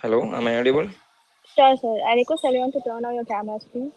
Hello, am I audible? Sure, sir. I request everyone to turn on your cameras, please.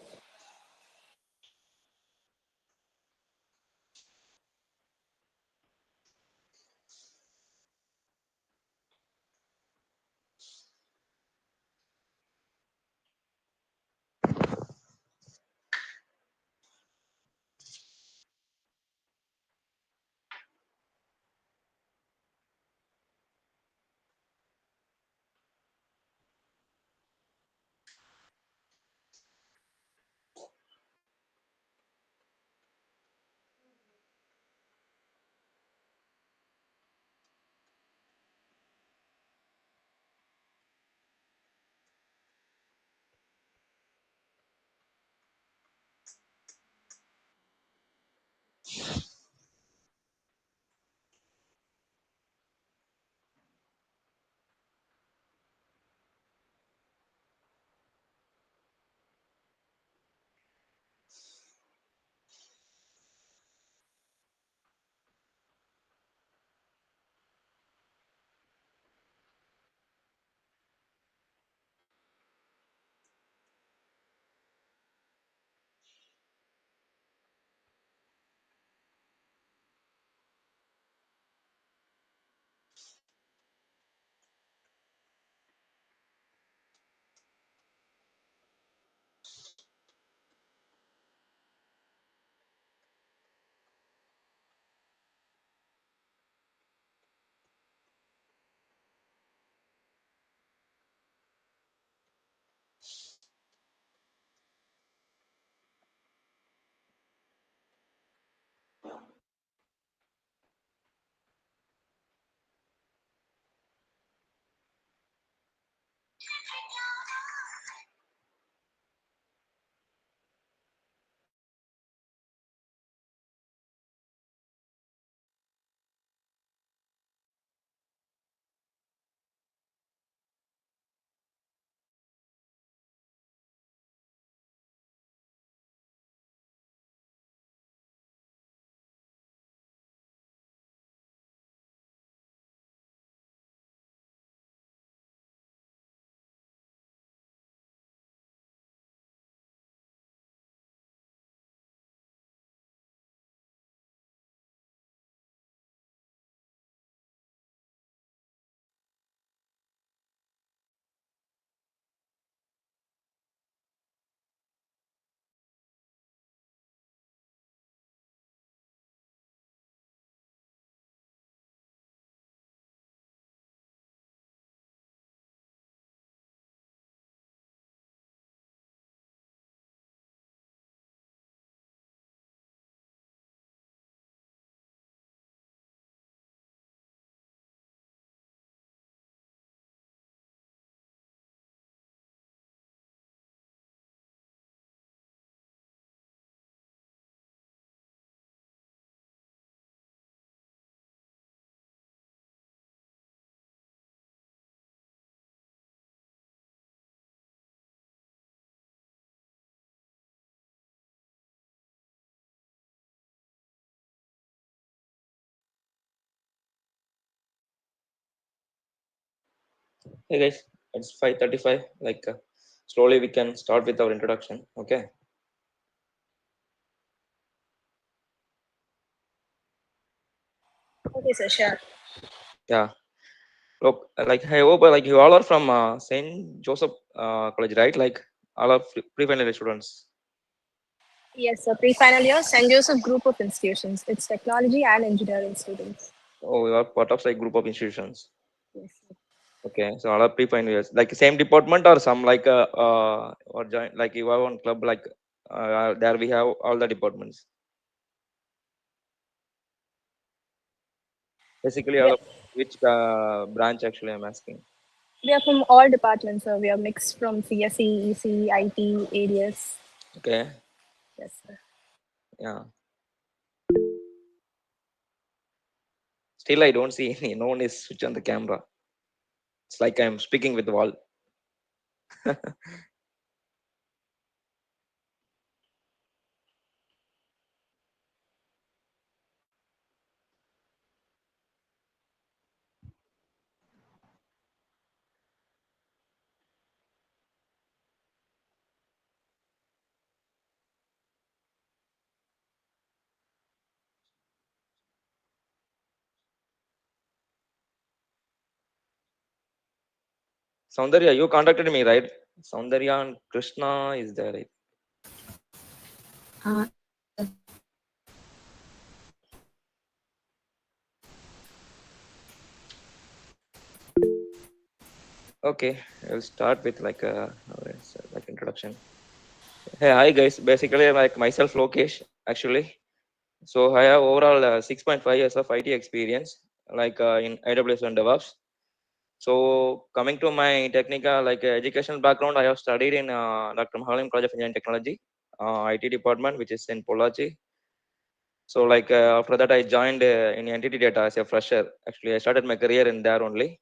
Hey guys, it's 5:35. Slowly we can start with our introduction. Okay. Okay, sir. Sure. Yeah. Look, I hope you all are from St. Joseph College, right? Like all are pre-final year students. Yes, sir. Pre-final year, St. Joseph Group of Institutions. It's technology and engineering students. Oh, you are part of like group of institutions. Yes, sir. Okay, so all are pre-final years. Like same department or some or join like you have one club there we have all the departments. Basically, We all are, of which branch actually I'm asking. we are from all departments, sir. We are mixed from CSE, EC, IT, ADS. Okay. Yes, sir. Yeah. Still, I don't see any. No one is switch on the camera. It's like I'm speaking with the wall. Soundarya, you contacted me, right? Soundarya and Krishna is there, right? Yes, sir. Okay, I'll start with like a introduction. Hey, hi guys. Basically, like myself, Lokesh, actually. So I have overall 6.5 years of IT experience, like in AWS and DevOps. So coming to my technical educational background, I have studied in Dr. Mahalim College of Engineering Technology, IT department, which is in Pollachi. So after that, I joined in entity data as a fresher. Actually, I started my career in there only.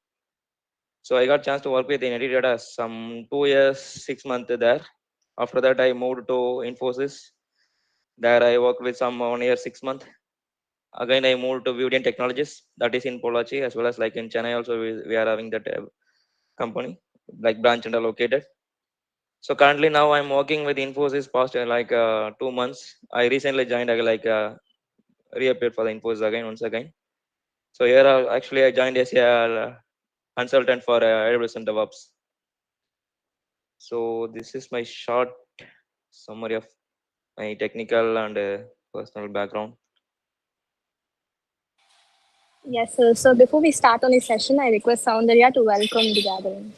So I got chance to work with in entity data some 2 years, 6 months there. After that, I moved to Infosys. There I worked with some 1 year, 6 months. Again, I moved to Vividian Technologies, that is in Pollachi, as well as like in Chennai also we are having that company, like branch and are located. So currently now I'm working with Infosys past 2 months. I recently joined reappeared for the Infosys again once again. So here actually I joined as a consultant for AWS and DevOps. So this is my short summary of my technical and personal background. Yes, sir. So before we start on the session, I request Soundarya to welcome the gathering.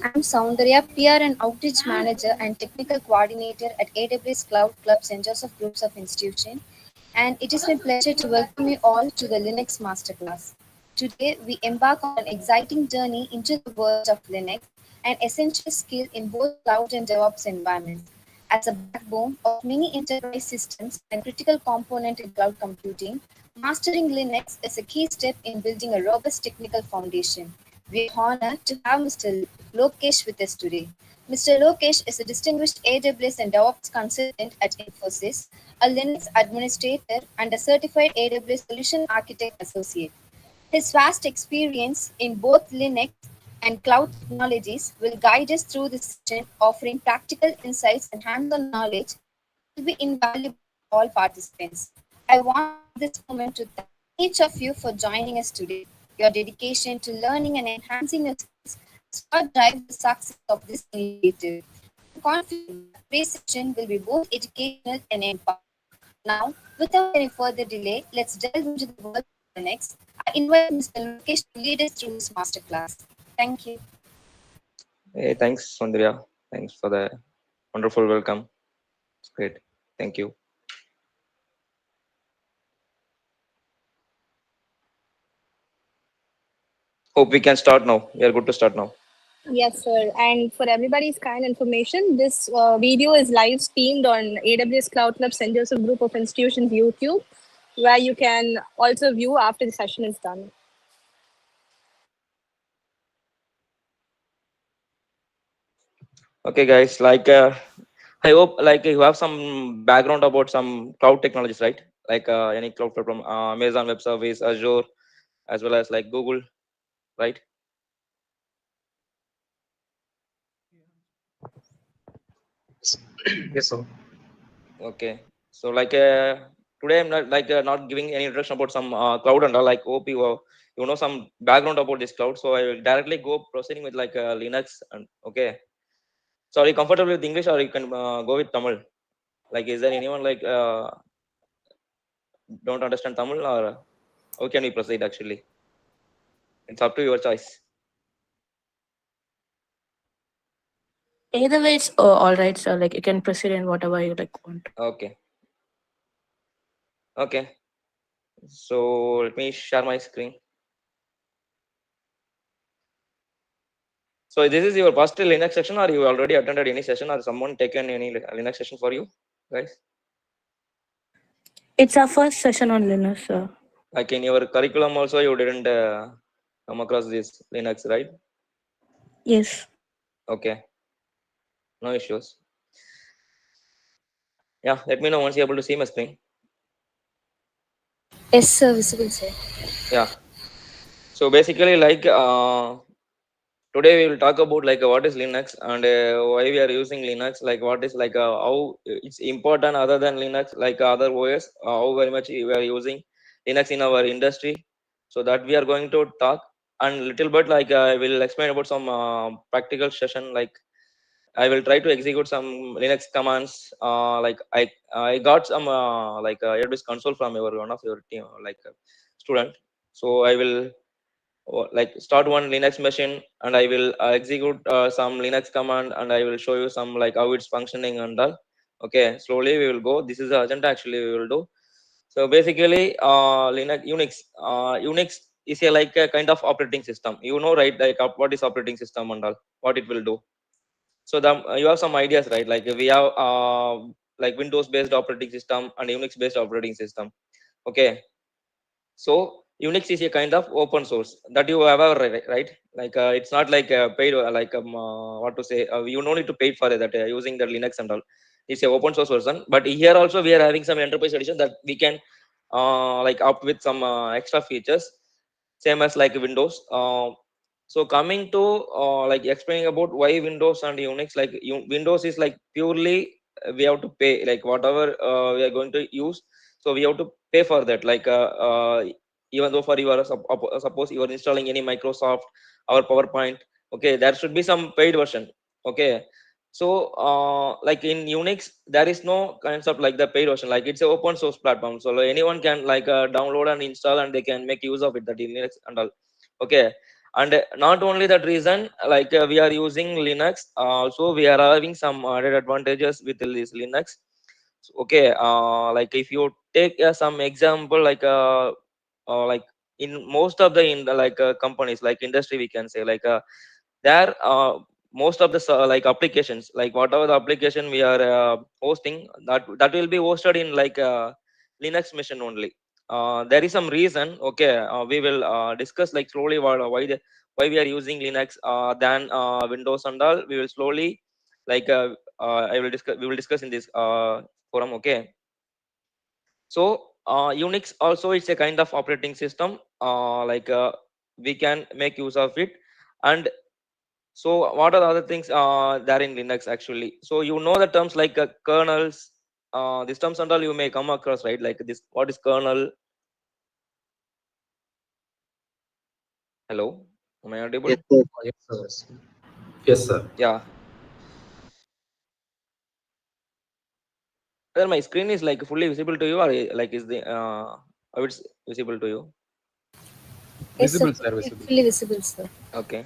I'm Soundarya, PR and Outreach Manager and Technical Coordinator at AWS Cloud Club St.Joseph Groups of Institution, and it is my pleasure to welcome you all to the Linux Masterclass. Today, we embark on an exciting journey into the world of Linux, an essential skill in both cloud and DevOps environments. As a backbone of many enterprise systems and critical component in cloud computing, mastering Linux is a key step in building a robust technical foundation. We are honored to have Mr. Lokesh with us today. Mr. Lokesh is a distinguished AWS and DevOps consultant at Infosys, a Linux administrator, and a certified AWS solution architect associate. His vast experience in both Linux and cloud technologies will guide us through this session, offering practical insights and hands-on knowledge that will be invaluable for all participants. I want to take this moment to thank each of you for joining us today. Your dedication to learning and enhancing your skills is what drives the success of this initiative. I'm confident that today's session will be both educational and empowering. Now, without any further delay, let's delve into the world of Linux. I invite Mr. Lokesh to lead us through this masterclass. Thank you. Hey, thanks, Soundarya. Thanks for the wonderful welcome. It's great. Thank you. Hope we can start now. We are good to start now. Yes, sir. And for everybody's kind information, this video is live streamed on AWS Cloud Club St. Joseph Group of Institutions YouTube, where you can also view after the session is done. Okay, guys. I hope you have some background about some cloud technologies, right? Any cloud platform, Amazon Web Service, Azure, as well as like Google, right? Yes, sir. Okay. So today I'm not giving any introduction about some cloud and all. Like hope you know some background about this cloud. So I will directly go proceeding with Linux and okay. So are you comfortable with English or you can go with Tamil? Like is there anyone don't understand Tamil or how can we proceed actually? It's up to your choice. Either way, it's all right, sir. Like you can proceed in whatever you like want. Okay. Okay. So let me share my screen. So this is your first Linux session, or you already attended any session, or someone taken any Linux session for you, guys? It's our first session on Linux, sir. Like in your curriculum also, you didn't come across this Linux, right? Yes. Okay, no issues. Yeah, let me know once you're able to see my screen. Yes, sir, visible, sir. Yeah. So basically, today today we will talk about like what is Linux and why we are using Linux, like what is like how it's important other than Linux, like other OS, how very much we are using Linux in our industry. So that we are going to talk, and little bit like I will explain about some practical session. Like I will try to execute some Linux commands. Like I got some like AWS console from your one of your team, like student. So I will like start one Linux machine, and I will execute some Linux command, and I will show you some like how it's functioning and all. Okay, slowly we will go. This is the agenda actually we will do. So basically, Unix is a like a kind of operating system. You know, right? Like what is operating system and all, what it will do. So you have some ideas, right? Like we have like Windows based operating system and Unix based operating system. Okay, so Unix is a kind of open source that you have ever, right? Like it's not like paid like what to say. You no need to pay for that using the Linux and all. It's a open source version. But here also we are having some enterprise edition that we can like up with some extra features, same as like Windows. So coming to like explaining about why Windows and Unix, like Windows is like purely we have to pay like whatever we are going to use, so we have to pay for that. Like even though for your suppose you are installing any Microsoft or PowerPoint, okay, there should be some paid version. Okay, so like in Unix there is no concept like the paid version, like it's an open source platform, so like, anyone can like download and install and they can make use of it, that in Linux and all. Okay, and not only that reason, like we are using Linux, also we are having some added advantages with this Linux. Okay, like if you take some example, like in most of the in the like companies like industry, we can say like there most of the like applications, like whatever the application we are hosting, that will be hosted in like Linux machine only. There is some reason. Okay, we will discuss like slowly why we are using Linux than Windows and all. We will slowly like I will discuss, we will discuss in this forum. Okay, so Unix also is a kind of operating system, like we can make use of it. And so what are the other things there in Linux actually? So you know the terms like kernels, these terms and all you may come across, right? Like this, what is kernel? Hello, am I audible? Yes, sir. Yes, sir. Yeah. Whether my screen is like fully visible to you, or like is the how it's visible to you? Yes, sir. Visible, sir. Visible. Fully visible, sir. Okay.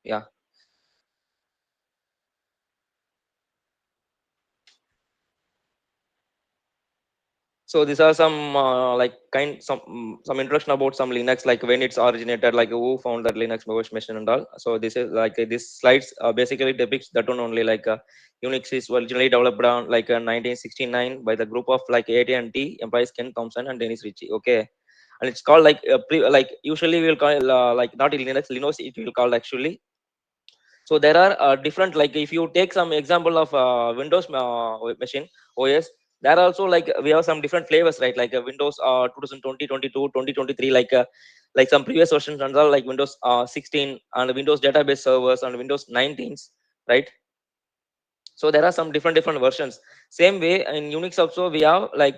Yeah. So these are some like some introduction about some Linux, like when it's originated, like who found that Linux OS machine and all. So this is like this slides basically depicts that one only. Like Unix is originally developed on like 1969 by the group of like AT&T employees Ken Thompson and Dennis Ritchie. Okay, and it's called like like usually we will call like not in Linux it will call actually. So there are different, like if you take some example of Windows machine OS, there are also like we have some different flavors, right? Like Windows 2020, 22, 2023, like some previous versions and all, like Windows 16 and Windows database servers and Windows 19s, right? So there are some different versions. Same way in Unix also we have like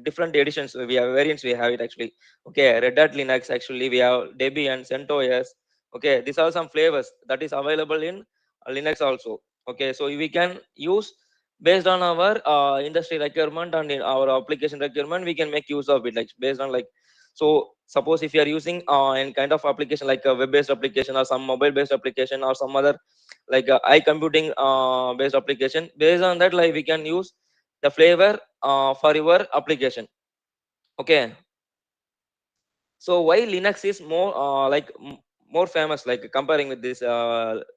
different editions, we have variants, we have it actually. Okay, Red Hat Linux, actually we have Debian, CentOS. Okay, these are some flavors that is available in Linux also. Okay, so we can use based on our industry requirement and in our application requirement, we can make use of it, like based on like. So suppose if you are using any kind of application like a web based application or some mobile based application or some other like computing based application, based on that like we can use the flavor for your application. Okay, so why Linux is more like more famous, like comparing with this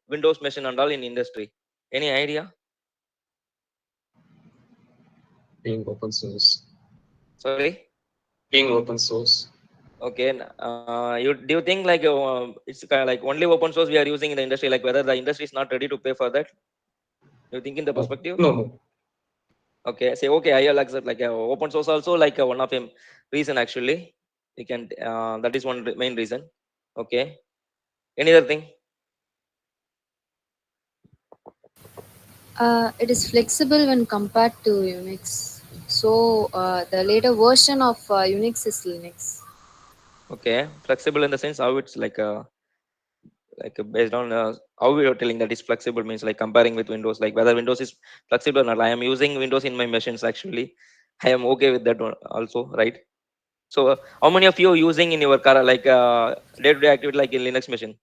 Windows machine and all in industry? Any idea? Being open source. Sorry. Being open source. Okay. You do you think like it's kind of like only open source we are using in the industry, like whether the industry is not ready to pay for that? You think in the perspective? No. Okay, say okay, I'll accept like open source also like one of them reason actually. We can that is one main reason. Okay. Any other thing? It is flexible when compared to Unix. So the later version of Unix is Linux. Okay, flexible in the sense how it's like based on how we are telling that is flexible means like comparing with Windows, like whether Windows is flexible or not. I am using Windows in my machines actually. I am okay with that one also, right? So how many of you are using in your car like day-to-day activity like in Linux machine?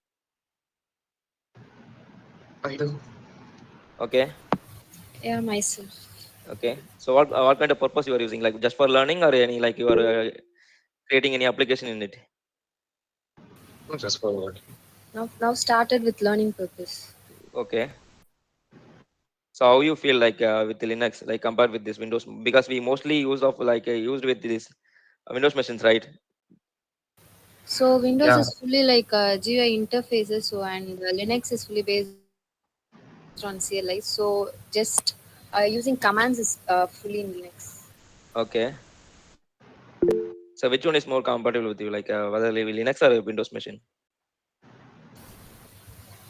I do. Okay, Yeah, myself. okay. So what kind of purpose you are using? Like just for learning or any like you are creating any application in it? Not just for work. Now started with learning purpose. Okay. So how you feel like with the Linux, like compared with this Windows? Because we mostly use of like used with this Windows machines, right? So Windows Yeah. is fully like GUI interfaces, so and Linux is fully based on CLI. So just using commands is fully in Linux. Okay. So which one is more compatible with you, like whether Linux or a Windows machine?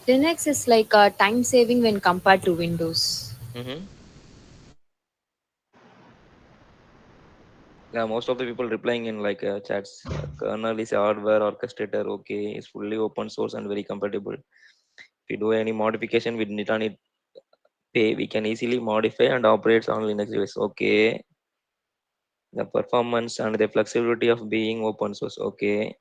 Linux is like time saving when compared to Windows. Mm-hmm. Yeah, most of the people replying in like chats. Kernel is a hardware orchestrator. Okay, it's fully open source and very compatible. If you do any modification, we need pay. We can easily modify and operates on Linux device. Okay, the performance and the flexibility of being open source. Okay,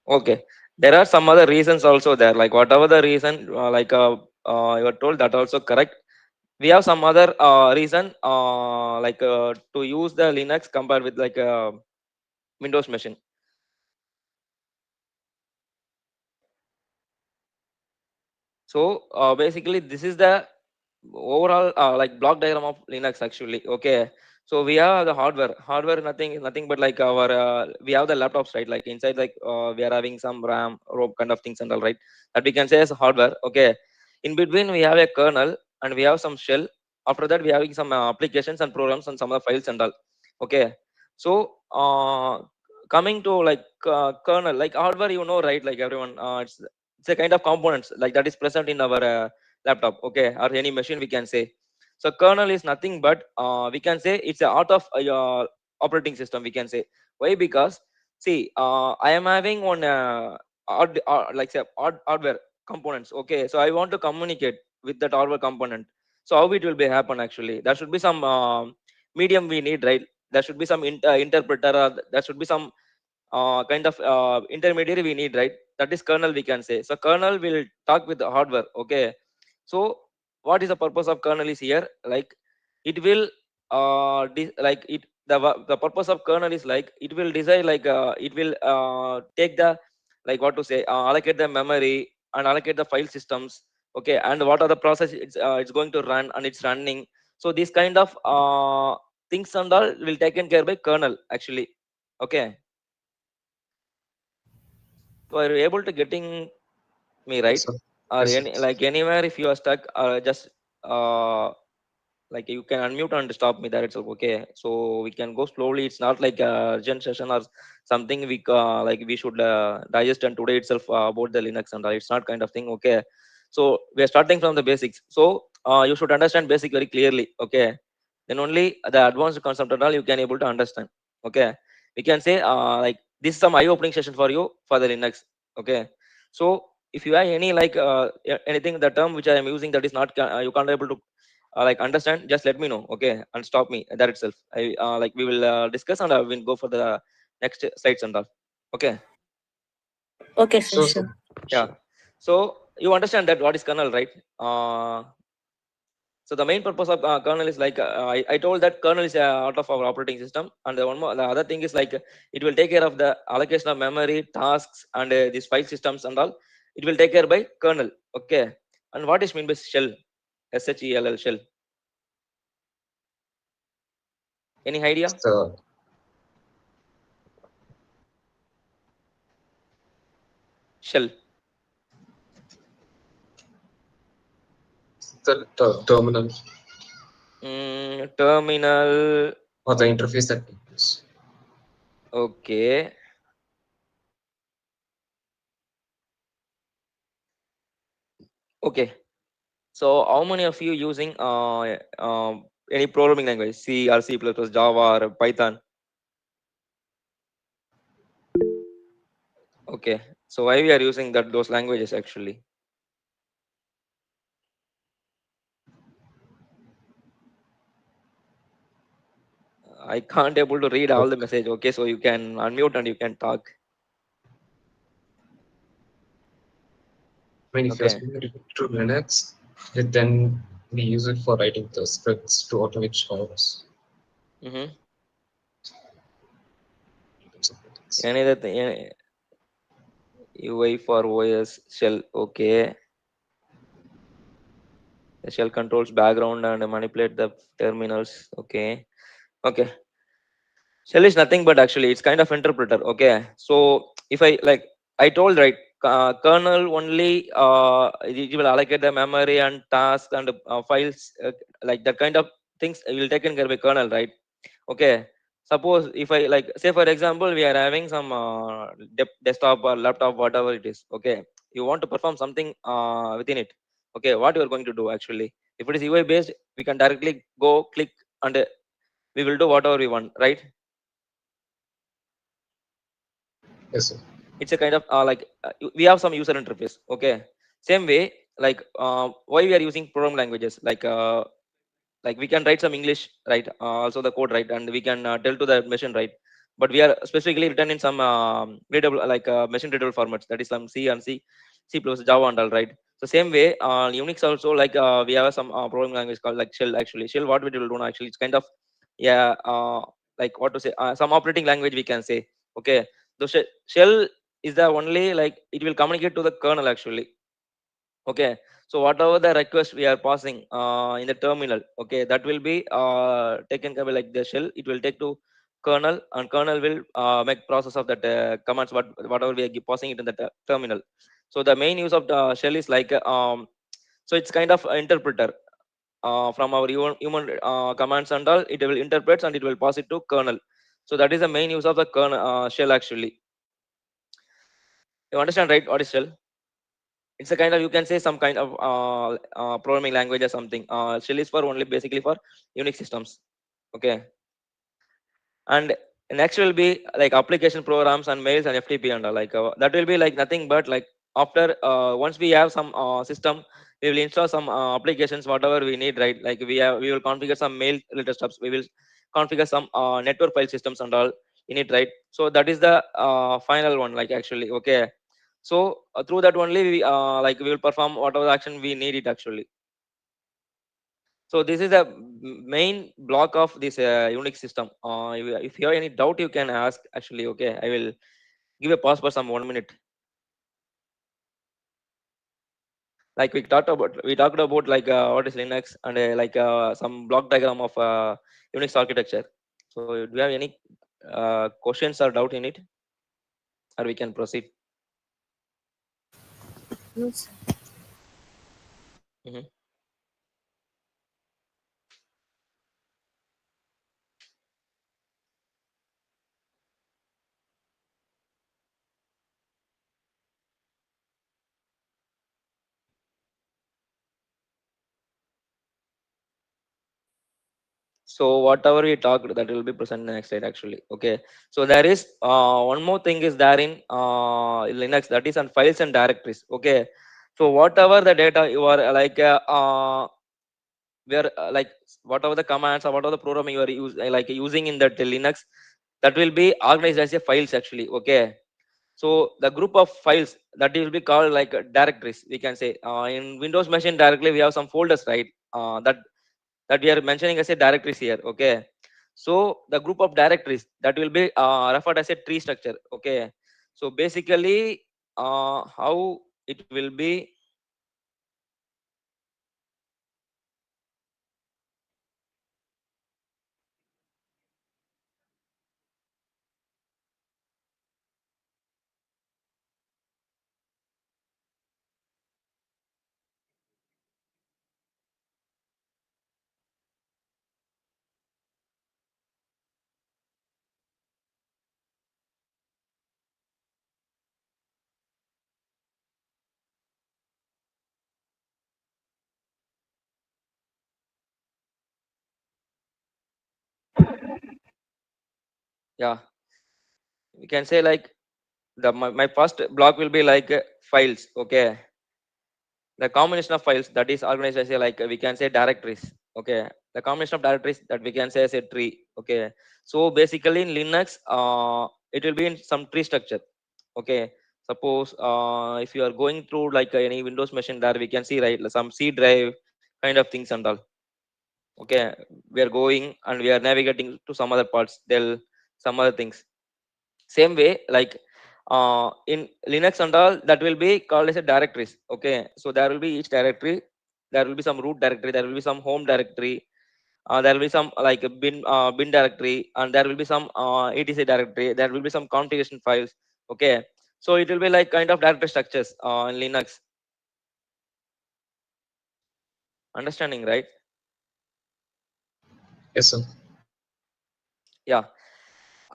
okay. There are some other reasons also there. Like whatever the reason, you are told that also correct. We have some other reason like to use the Linux compared with like Windows machine. So basically, this is the overall like block diagram of Linux actually. Okay, so we have the hardware. Hardware nothing but like our we have the laptops, right? Like inside like we are having some RAM, ROM kind of things and all, right? That we can say as hardware. Okay, in between we have a kernel and we have some shell. After that we are having some applications and programs and some other files and all. Okay, so coming to like kernel, like hardware, you know, right? Like everyone, it's a kind of components like that is present in our laptop, okay, or any machine we can say. So kernel is nothing but we can say it's a out of your operating system, we can say. Why? Because see, I am having one like say hardware components, okay, so I want to communicate with that hardware component. So how it will be happen actually? There should be some medium we need, right? There should be some interpreter, or there should be some kind of intermediary we need, right? That is kernel, we can say. So kernel will talk with the hardware, okay. So what is the purpose of kernel is here, like it will like it the purpose of kernel is like it will decide like it will take the like what to say allocate the memory and allocate the file systems, okay, and what are the process it's going to run and it's running. So this kind of things and all will taken care by kernel actually, okay. So are you able to getting me right? Yes, sir. Or Yes, any yes. like anywhere if you are stuck, just uh like you can unmute and stop me there itself, okay. So we can go slowly. It's not like a urgent session or something we like we should digest and today itself about the Linux and all. It's not kind of thing, okay. So we are starting from the basics. So you should understand basic very clearly, okay. Then only the advanced concept and all you can able to understand, okay. We can say like this is some eye-opening session for you for the Linux, okay. So if you have any like anything the term which I am using that is not you can't able to like understand, just let me know, okay, and stop me that itself. I like we will discuss and I will go for the next slides and all, okay. Okay, sir, So, sir. sure. Yeah, Sure. so you understand that what is kernel, right? uh so the main purpose of kernel is like I told that kernel is out of our operating system, and the other thing is like it will take care of the allocation of memory, tasks, and these file systems and all. It will take care by kernel, okay. And what is mean by shell? SHELL, shell. Any idea? So, Shell. The terminal Terminal. or the interface that we use. Okay. Okay. So how many of you using any programming language, C or C++, Java or Python? Okay. So why we are using those languages actually? I can't able to read all the message. Okay, so you can unmute and you can talk. When if you're Okay. speaking to Linux, then we use it for writing the scripts to automate showers. Mm-hmm. Some things. Any other thing? UI for OS shell. Okay. The shell controls background and manipulate the terminals. Okay. Okay. Shell is nothing but actually it's kind of interpreter. Okay. So if I told right, kernel only it will allocate the memory and task and files like that kind of things will taken care by kernel, right? Okay. Suppose if I say for example we are having some desktop or laptop whatever it is. Okay. You want to perform something within it. Okay. What you are going to do actually? If it is UI based, we can directly go click and we will do whatever we want, right? Yes, sir. It's a kind of we have some user interface. Okay, same way why we are using program languages like we can write some English, right? Also the code, right? And we can tell to the machine, right? But we are specifically written in some readable machine readable formats, that is some C and C plus Java and all, right? So same way Unix also we have some programming language called like shell. Actually shell, what we will do now actually, it's kind of yeah like what to say, some operating language we can say. Okay, the shell is the only like it will communicate to the kernel actually. Okay, so whatever the request we are passing in the terminal, okay, that will be taken care by like the shell. It will take to kernel and kernel will make process of that commands whatever we are passing it in the terminal. So the main use of the shell is so it's kind of interpreter from our human commands and all. It will interpret and it will pass it to kernel. So that is the main use of the kernel shell actually. You understand, right? What is shell? It's a kind of, you can say, some kind of programming language or something. Shell is for only basically for Unix systems. Okay, and next will be like application programs and mails and FTP and all. That will be like nothing but like after once we have some system, we will install some applications whatever we need, right? Like we will configure some mail related stuff. We will configure some network file systems and all in it, right? So that is the final one, like actually. Okay, so through that only we will perform whatever action we need it actually. So this is a main block of this Unix system. If you have any doubt, you can ask actually. Okay, I will give a pause for some 1 minute. Like we talked about like what is Linux and some block diagram of Unix architecture. So do you have any questions or doubt in it, or we can proceed? Yes. Mhm. So whatever we talked, that will be present in the next slide actually. Okay, so there is one more thing is there in Linux, that is on files and directories. Okay, so whatever the data you are where whatever the commands or whatever the programming you are using in that Linux, that will be organized as a files actually. Okay, so the group of files that will be called like directories, we can say. In Windows machine directly we have some folders, right? That we are mentioning as a directories here. Okay, so the group of directories that will be referred as a tree structure. Okay, so basically how it will be. Yeah, we can say like my first block will be like files. Okay, the combination of files that is organized as a, like we can say directories. Okay, the combination of directories that we can say as a tree. Okay, so basically in Linux, it will be in some tree structure. Okay, suppose if you are going through like any Windows machine, there we can see, right, some C drive kind of things and all. Okay, we are going and we are navigating to some other parts, they'll some other things. Same way, like in Linux and all, that will be called as a directories. Okay, so there will be each directory, there will be some root directory, there will be some home directory, there will be some like a bin directory, and there will be some etc directory, there will be some configuration files. Okay, so it will be like kind of directory structures in Linux. Understanding, right? Yes, sir. Yeah.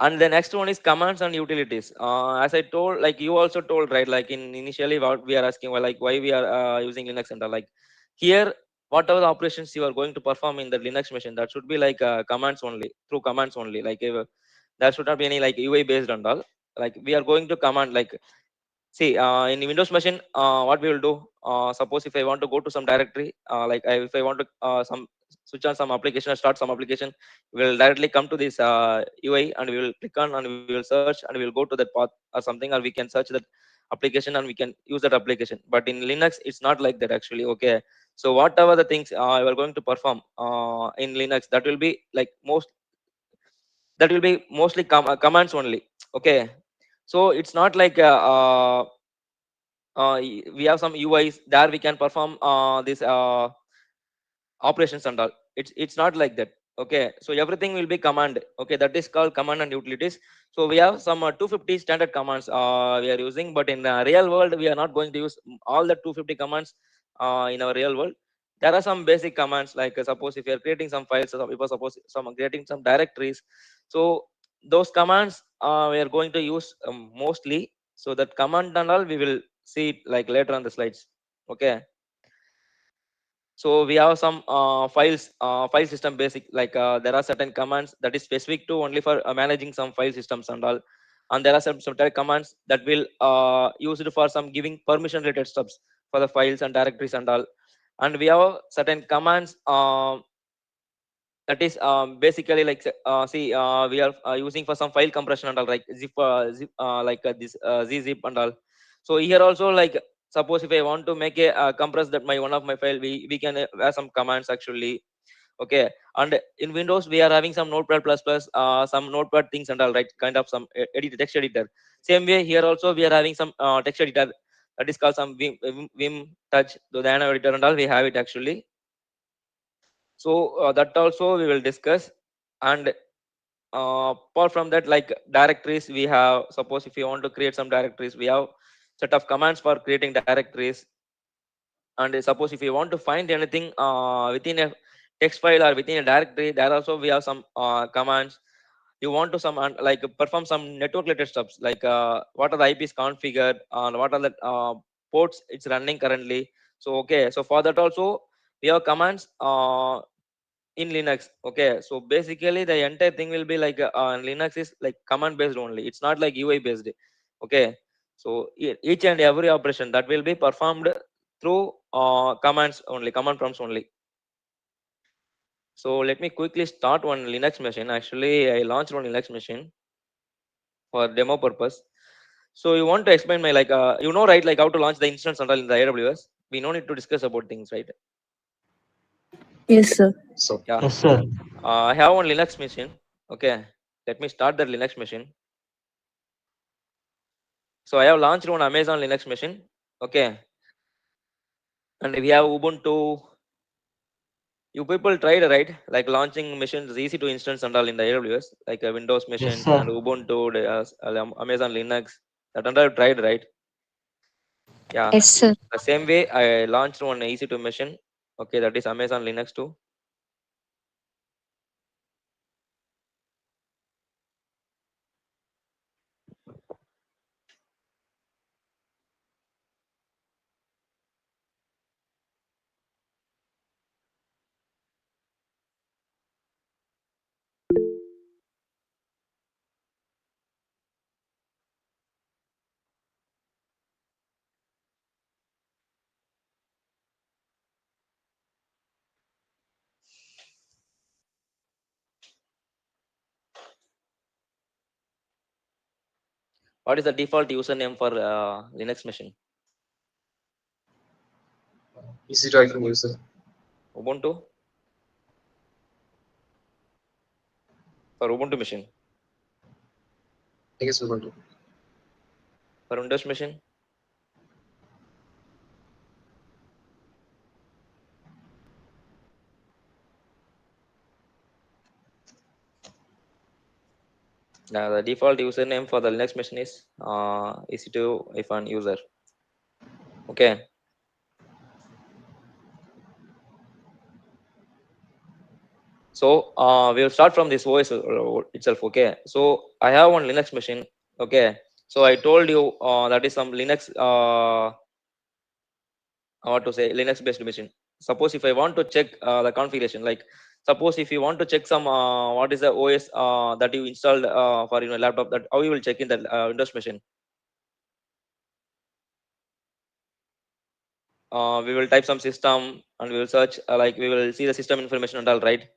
And the next one is commands and utilities. As I told, like you also told, right, like in initially what we are asking, well, like why we are using Linux and all, like here, whatever the operations you are going to perform in the Linux machine, that should be like commands only, through commands only. Like if, there should not be any like UI based and all. Like we are going to command, like see, in Windows machine, what we will do, suppose if I want to go to some directory, if I want to some switch on some application or start some application, we will directly come to this UI and we will click on and we will search and we will go to that path or something, or we can search that application and we can use that application. But in Linux, it's not like that actually. Okay, so whatever the things you are going to perform in Linux, that will be like mostly commands only. Okay, so it's not like we have some UIs there we can perform this operations and all. It's not like that. Okay, so everything will be command. Okay, that is called command and utilities. So we have some 250 standard commands we are using, but in the real world we are not going to use all the 250 commands in our real world. There are some basic commands, like suppose if you are creating some files, or if suppose some creating some directories, so those commands we are going to use mostly. So that command and all we will see it like later on the slides. Okay, so we have some file system basic, like there are certain commands that is specific to only for managing some file systems and all, and there are some type commands that will used for some giving permission related stuffs for the files and directories and all. And we have certain commands that is basically like see we are using for some file compression and all, like zip this zip and all. So here also, like suppose if I want to make a compress that my one of my file, we can have some commands actually. Okay, and in Windows we are having some Notepad plus plus some Notepad things and all, right, kind of some text editor. Same way here also we are having some text editor that is called some Vim touch, the Dynamo editor and all, we have it actually. So that also we will discuss. And apart from that, like directories, we have, suppose if you want to create some directories, we have set of commands for creating directories. And suppose if you want to find anything within a text file or within a directory, there also we have some commands. You want to some like perform some network related stuffs, like what are the IPs configured and what are the ports it's running currently. So okay, so for that also we have commands in Linux. Okay, so basically the entire thing will be like Linux is like command based only, it's not like UI based. Okay, so each and every operation that will be performed through commands only, command prompts only. So let me quickly start one Linux machine. Actually, I launched one Linux machine for demo purpose. So you want to explain my like right, like how to launch the instance and all in the AWS. We no need to discuss about things, right? Yes, sir. So, Yeah. Yes, sir. I have one Linux machine. Okay, let me start that Linux machine. So I have launched one Amazon Linux machine. Okay, and we have Ubuntu. You people tried, right? Like launching machines easy to instance and all in the AWS, like Windows Yes, machines and sir. Ubuntu, Amazon Linux. That and all tried, right? Yeah. Yes, sir. The same way I launched one easy to machine. Okay, that is Amazon Linux too. What is the default username for Linux machine? 𝗠𝗔𝗦𝗧𝗘𝗥𝗜𝗡𝗚 user. Ubuntu? For Ubuntu machine. I guess Ubuntu. For Windows machine? Now the default username for the Linux machine is ec2-user. Okay. So we'll start from this OS itself. Okay. So I have one Linux machine. Okay. So I told you that is some Linux what to say, Linux based machine. Suppose if I want to check the configuration, like suppose if you want to check some what is the OS that you installed for your laptop, that how you will check in the Windows machine. We will type some system and we will search like we will see the system information and all, right?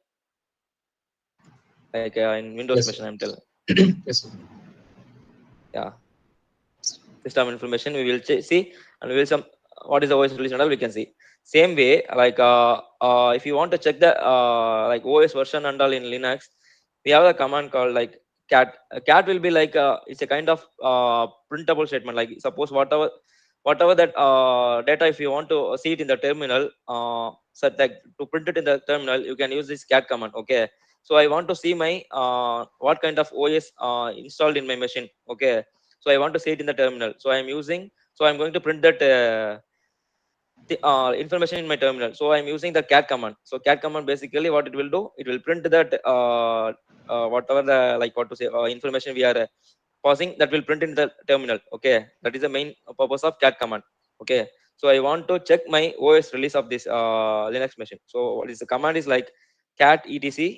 Like in Windows Yes, machine, I'm telling. yes, sir. Yeah, system information we will see, and we will some what is the OS release and all we can see. Same way, like if you want to check the like OS version and all in Linux, we have a command called like cat. Cat will be like it's a kind of printable statement. Like suppose whatever that data, if you want to see it in the terminal, so that to print it in the terminal, you can use this cat command. Okay. So I want to see my what kind of OS installed in my machine. Okay. So I want to see it in the terminal. So I'm using. So I'm going to print that information in my terminal. So I'm using the cat command. So cat command basically what it will do, it will print that whatever the like what to say information we are pausing, that will print in the terminal. Okay, that is the main purpose of cat command. Okay, so I want to check my OS release of this Linux machine. So what is the command is like cat etc/OS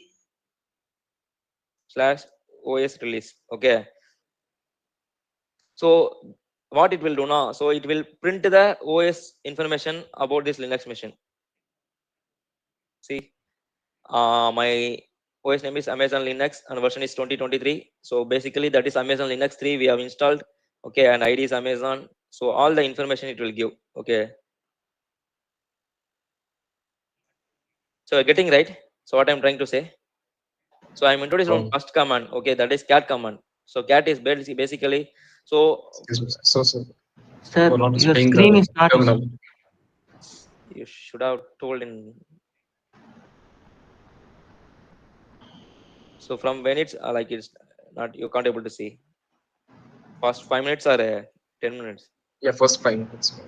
release. Okay, so what it will do now, so it will print the OS information about this Linux machine. See, my OS name is Amazon Linux and version is 2023. So basically that is Amazon Linux 3 we have installed. Okay, and ID is Amazon. So all the information it will give. Okay, so you're getting right. So what I'm trying to say. So I'm introducing one first command. Okay, that is cat command. So cat is basically so. Excuse me. So, Sir, for not your displaying screen the is not. terminal. You should have told in. So from when it's like it's not, you can't able to see. First 5 minutes or 10 minutes. Yeah, first 5 minutes.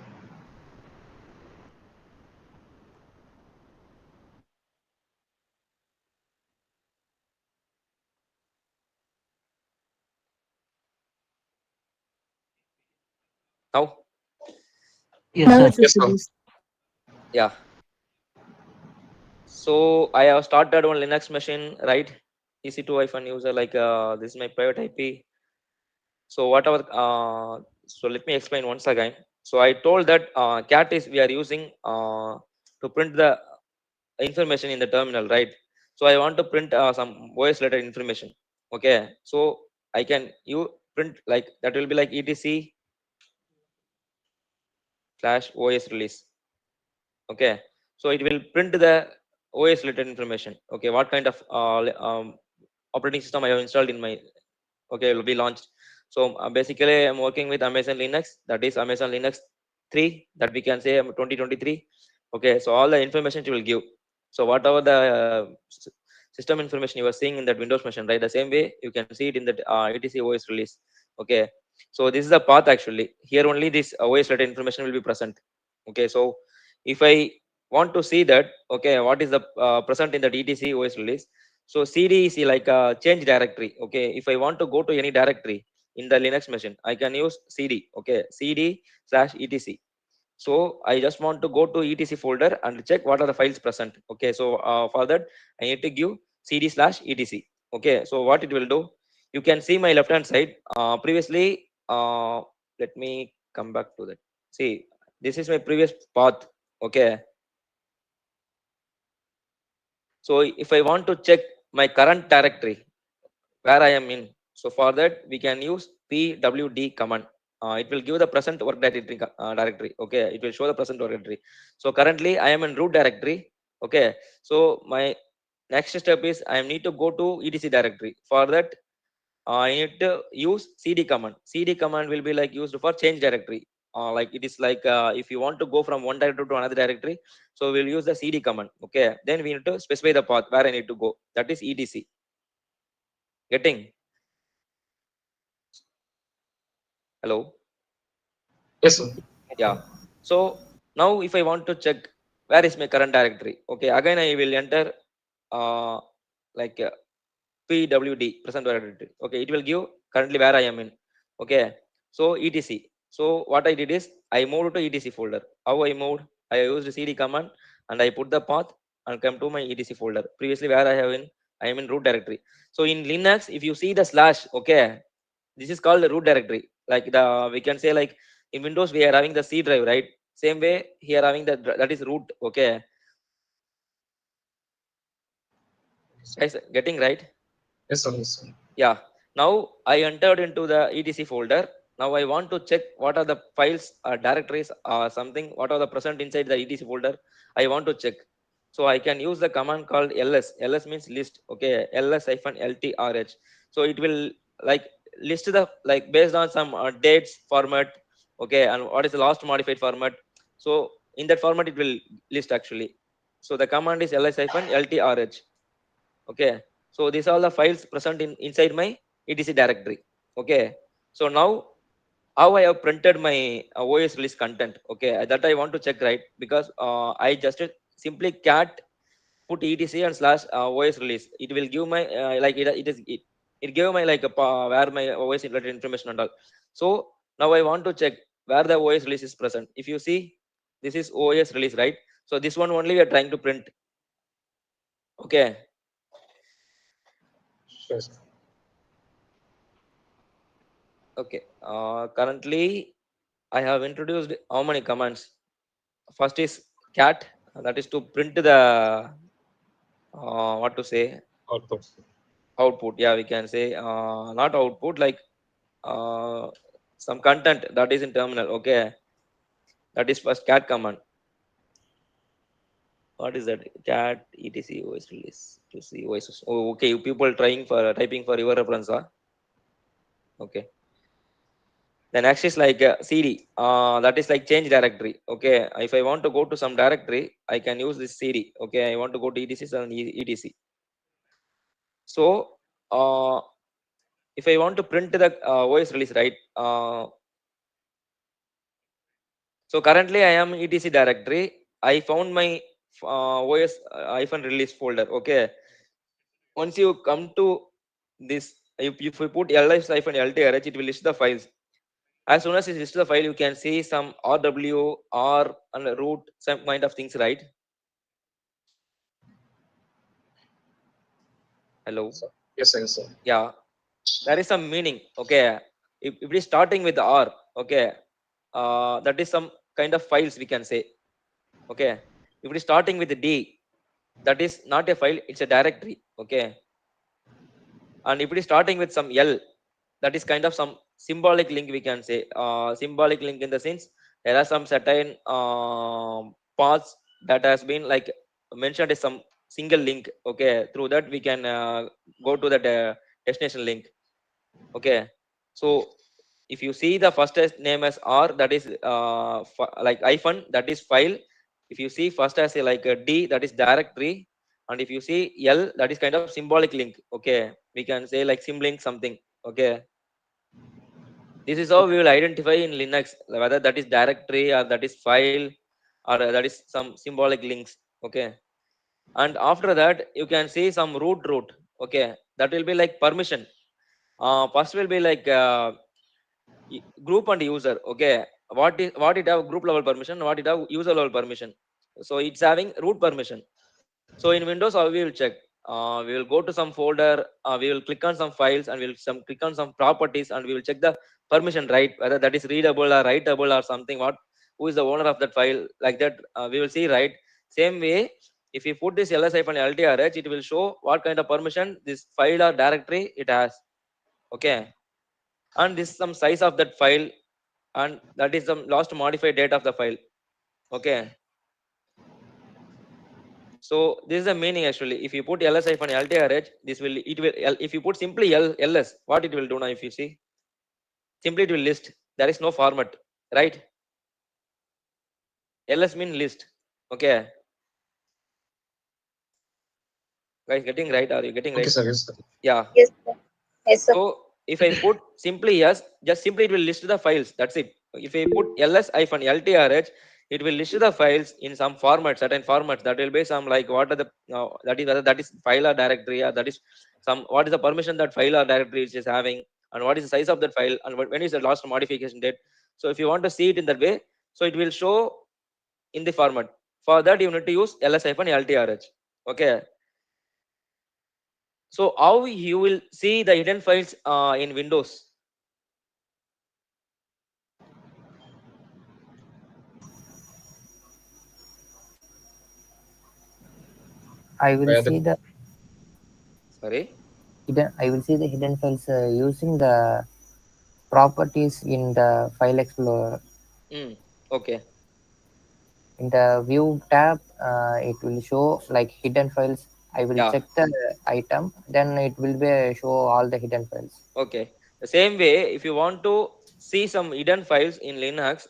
Now. Yes, Now sir. it's Yes, sir. released. Yeah. So I have started on Linux machine, right? EC2-user, like this is my private IP. So whatever, so let me explain once again. So I told that cat is we are using to print the information in the terminal, right? So I want to print some OS related information. Okay, so I can you print like that will be like etc/OS release. Okay, so it will print the OS related information. Okay, what kind of operating system I have installed in my, okay, it will be launched. So basically I'm working with Amazon Linux, that is Amazon Linux 3, that we can say 2023. Okay, so all the information it will give. So whatever the system information you are seeing in that Windows machine, right, the same way you can see it in that etc OS release. Okay, so this is the path actually. Here only this OS related information will be present. Okay, so if I want to see that, okay, what is the present in that etc OS release, so cd is like a change directory. Okay, if I want to go to any directory in the Linux machine, I can use cd. Okay, cd/etc. So I just want to go to etc folder and check what are the files present. Okay, so for that I need to give cd/etc. Okay, so what it will do, you can see my left hand side. Previously, let me come back to that. See, this is my previous path. Okay, so if I want to check my current directory where I am in, so for that we can use pwd command. It will give the present work directory. Okay, it will show the present work directory. So currently I am in root directory. Okay, so my next step is I need to go to etc directory. For that, I need to use cd command. Cd command will be like used for change directory. Like it is like if you want to go from one directory to another directory, so we'll use the cd command. Okay, then we need to specify the path where I need to go. That is etc. Getting? Hello? Yes, sir. Yeah. So now if I want to check where is my current directory, okay, again I will enter uh, like pwd present directory. Okay, it will give currently where I am in. Okay, so etc. So what I did is I moved to etc folder. How I moved? I used cd command and I put the path and come to my etc folder. Previously where I am in root directory. So in Linux, if you see the slash, okay, this is called the root directory. Like we can say like in Windows we are having the C drive, right? Same way here having that is root. Okay, guys, getting right? Yes, sir. Yes, sir. Yeah. Now I entered into the etc folder. Now I want to check what are the files or directories or something, what are the present inside the etc folder. I want to check. So I can use the command called ls. Ls means list. Okay, ls-ltrh. So it will like list the like based on some dates format. Okay, and what is the last modified format. So in that format it will list actually. So the command is ls-ltrh. Okay, so these are all the files present in inside my etc directory. Okay, so now how I have printed my os release content. Okay, that I want to check, right? Because I just simply cat put etc and slash os release. It will give my like it gave my like where my os related information and all. So now I want to check where the os release is present. If you see, this is os release, right? So this one only we are trying to print. Okay, Sure, sir. okay. Currently I have introduced how many commands. First is cat, that is to print the what to say, Output. output. Yeah, we can say not output, like uh, some content that is in terminal. Okay, that is first cat command. What is that? Cat etc os release to see os. Oh, okay, you people trying for typing for your reference, huh? Okay. The next is like cd, that is like change directory. Okay, if I want to go to some directory, I can use this cd. Okay, I want to go to etc and etc. So if I want to print the os release, right? So currently I am etc directory. I found my os release folder. Okay, once you come to this, if you put ls-ltrh, it will list the files. As soon as it lists the file, you can see some rw, r and root, some kind of things, right? Hello? Sir. Yes, sir. Yes, sir. Yeah, there is some meaning. Okay, if it is starting with the r, okay, that is some kind of files we can say. Okay, if it is starting with the d, that is not a file, it's a directory. Okay, and if it is starting with some l, that is kind of some symbolic link we can say. Symbolic link in the sense there are some certain paths that has been like mentioned as some single link. Okay, through that we can go to that destination link. Okay, so if you see the first name as r, that is like hyphen, that is file. If you see first as a like a d, that is directory. And if you see l, that is kind of symbolic link. Okay, we can say like symlink something. Okay, this is how we will identify in Linux whether that is directory or that is file or that is some symbolic links. Okay, and after that you can see some root. Okay, that will be like permission. First will be like group and user. Okay, what it have group level permission, what it have user level permission. So it's having root permission. So in Windows, how we will check? We will go to some folder, we will click on some files, and we'll click on some properties, and we will check the permission, right? Whether that is readable or writable or something. Who is the owner of that file? Like that, we will see, right? Same way, if you put this ls-ltrh, it will show what kind of permission this file or directory it has. Okay. and this is some size of that file, and that is the last modified date of the file. Okay, so this is the meaning actually. If you put ls-ltrh, this will, it will, if you put simply ls, what it will do now, if you see, simply it will list. There is no format, right? ls mean list. Okay, guys, getting right? Are you getting Okay, right? sir. Yes, sir. Yeah. Yes, sir. Yes, sir. So if I put simply yes, just simply it will list the files. That's it. If I put ls-ltrh, it will list the files in some format, certain formats. That will be some like what are the that is whether that is file or directory, or that is some what is the permission that file or directory is having, and what is the size of that file, and when is the last modification date. So if you want to see it in that way, so it will show in the format. For that you need to use ls-ltrh. Okay. So how you will see the hidden files in Windows? I will Where see the the Sorry. hidden files using the properties in the file explorer. Okay. In the view tab, it will show like hidden files. I will Yeah. check the item, then it will be show all the hidden files. Okay. The same way, if you want to see some hidden files in Linux,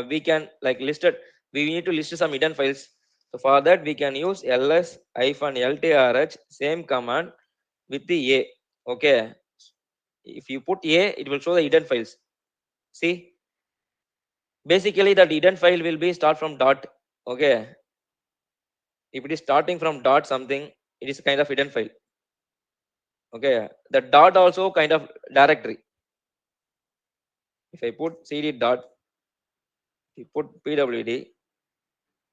we can like listed. We need to list some hidden files. So for that, we can use ls-ltrh, same command with the a. Okay. If you put a, it will show the hidden files. See, basically that hidden file will be start from dot. Okay. If it is starting from dot something, it is kind of hidden file. Okay, the dot also kind of directory. If I put cd dot, if you put pwd,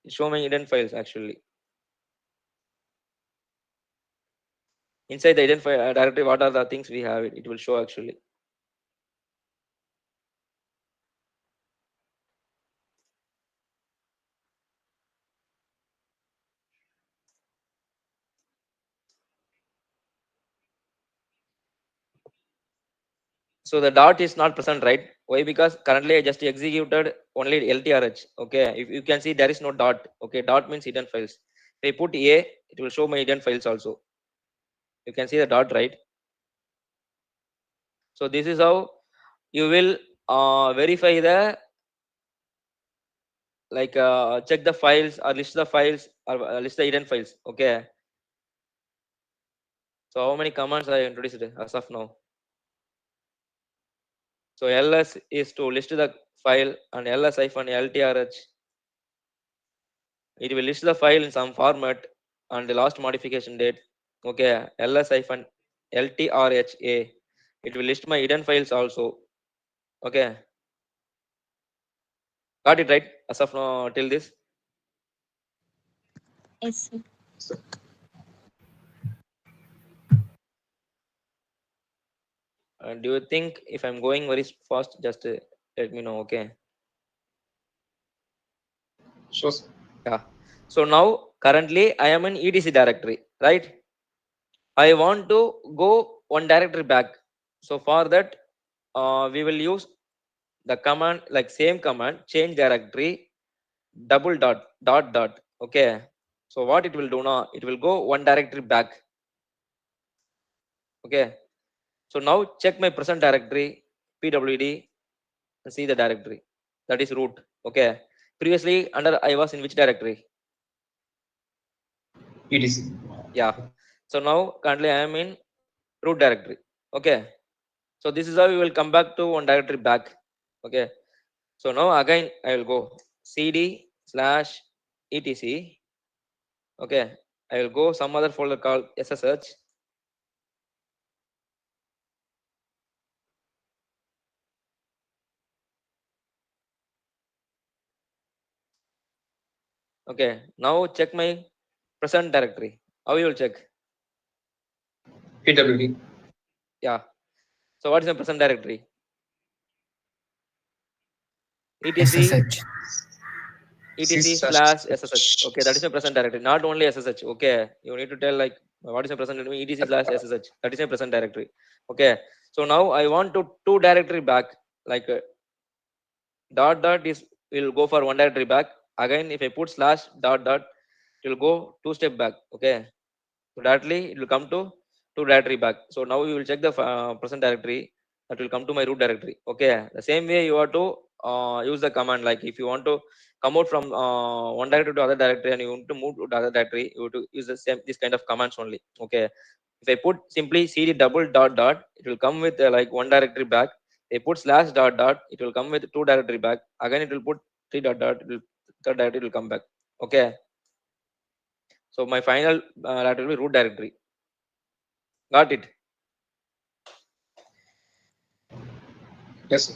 it's showing hidden files actually. Inside the hidden file directory, what are the things we have? It will show actually. So the dot is not present, right? Why? Because currently I just executed only LTRH. Okay, if you can see there is no dot. Okay, dot means hidden files. If I put a, it will show my hidden files also. You can see the dot, right? So this is how you will verify the like check the files or list the files or list the hidden files. Okay, so how many commands I introduced as of now? So ls is to list the file, and ls-ltrh, it will list the file in some format and the last modification date. Okay, ls-ltrha, it will list my hidden files also. Okay, got it right as of now till this? Yes, sir. So, Do you think if I'm going very fast, just let me know. Okay. sure, sir. Yeah. So now currently I am in etc directory, right? I want to go one directory back. So for that, we will use the command, like same command, change directory, double dot dot dot. Okay. So what it will do now? It will go one directory back. Okay. So now check my present directory, pwd, and see the directory. That is root. Okay. Previously under I was in which directory? EDC. Yeah. So now currently I am in root directory. Okay. So this is how we will come back to one directory back. Okay. So now again I will go cd/etc. Okay. I will go some other folder called ssh. Okay. Now check my present directory. How you will check? PWD. Yeah. So what is my present directory? etc SSH. etc/ssh. Okay, that is my present directory. Not only ssh. Okay, you need to tell like What is my present directory? etc/ssh. That is my present directory. Okay. So now I want to two directory back, like dot dot is will go for one directory back. Again, if I put slash dot dot, it will go two step back. Okay. So directly it will come to two directory back. So now we will check the present directory, that will come to my root directory. Okay. The same way you have to use the command. Like if you want to come out from one directory to other directory and you want to move to the other directory, you have to use the same this kind of commands only. Okay. If I put simply cd double dot dot, it will come with like one directory back. If I put slash dot dot, it will come with two directory back. Again, it will put three dot dot, third directory will come back. Okay. So my final directory will be root directory. Got it? Yes, sir.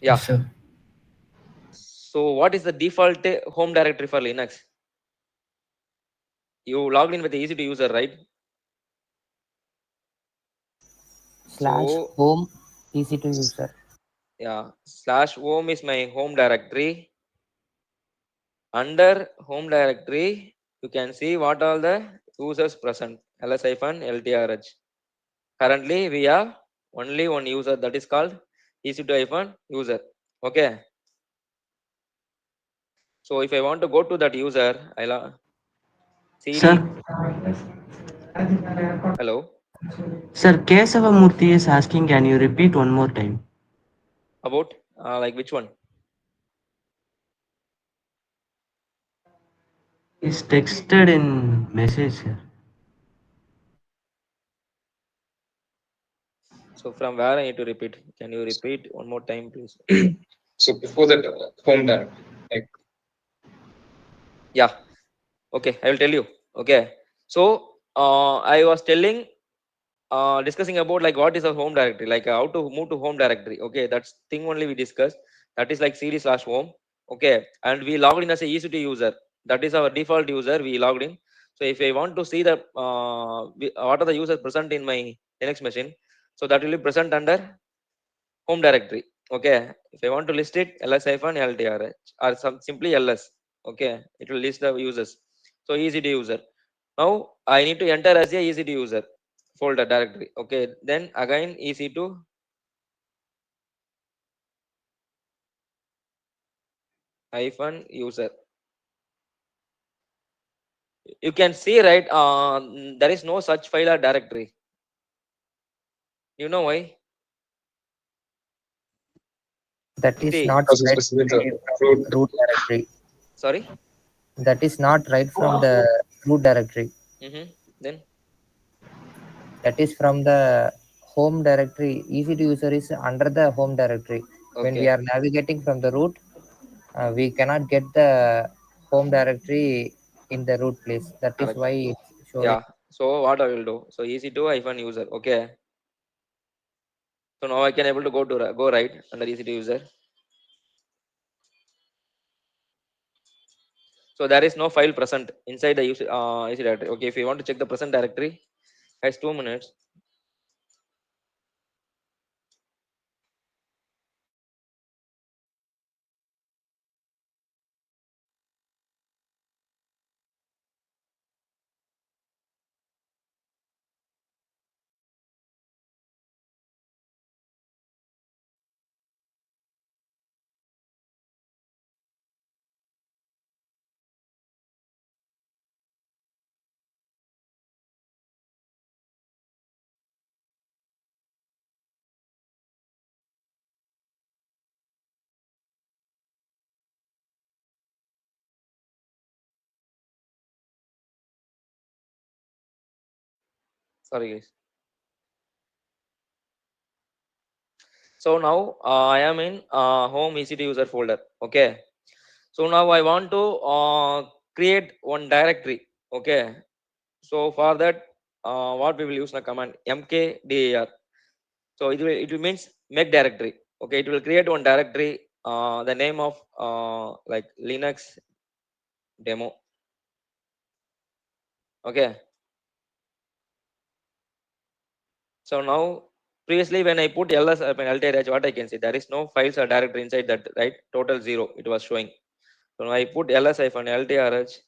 Yeah. Yes, sir. So what is the default home directory for Linux? You logged in with the EC2 user, right? Slash So home EC2 user. yeah, slash home is my home directory. Under home directory, you can see what all the users present. ls-ltrh. Currently, we have only one user, that is called EC2-user. Okay. So if I want to go to that user, I'll cd. Sir, Hello. sir, Ksavamurthy is asking, can you repeat one more time? About like which one? He's texted in message, sir. So from where I need to repeat? Can you repeat one more time, please? So before that, home directory, like Yeah. Okay, I will tell you. Okay. So I was telling discussing about like what is a home directory, like how to move to home directory. Okay, that's thing only we discussed. That is like cd/home. Okay, and we logged in as a EC2 user. That is our default user. We logged in. So if I want to see the what are the users present in my Linux machine, so that will be present under home directory. Okay, if I want to list it, ls-ltrh or some simply ls. Okay, it will list the users. So EC2 user. Now I need to enter as a EC2 user folder directory. Okay, then again EC2 hyphen user. You can see, right, there is no such file or directory. You know why? That is See, not because it's right specific the from root. root directory. sorry. That is not right from the root directory. Then That is from the home directory. EC2 user is under the home directory. When we okay, are navigating from the root, we cannot get the home directory in the root place. That is correct. why it's showing. Yeah. So what I will do? So EC2 hyphen user. Okay. So now I can able to go right under EC2 user. So there is no file present inside the EC directory. Okay, if you want to check the present directory, has 2 minutes. Sorry guys. So now I am in home EC2 user folder. Okay. So now I want to create one directory. Okay. So for that, what we will use the command mkdir. So it will means make directory. Okay. It will create one directory. The name of like Linux demo. Okay. So now previously when I put ls ltrh, what I can see, there is no files or directory inside that, right? Total 0 it was showing. So when I put ls-ltrh,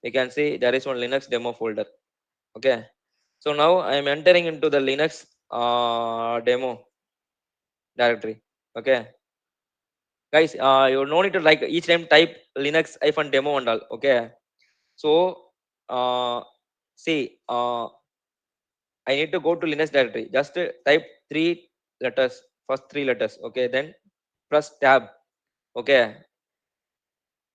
we can see there is one Linux demo folder. Okay. So now I am entering into the Linux demo directory. Okay. Guys, you no need to like each time type Linux -demo and all. Okay. So see, I need to go to Linux directory. Just type three letters, first three letters. Okay. Then press tab. Okay.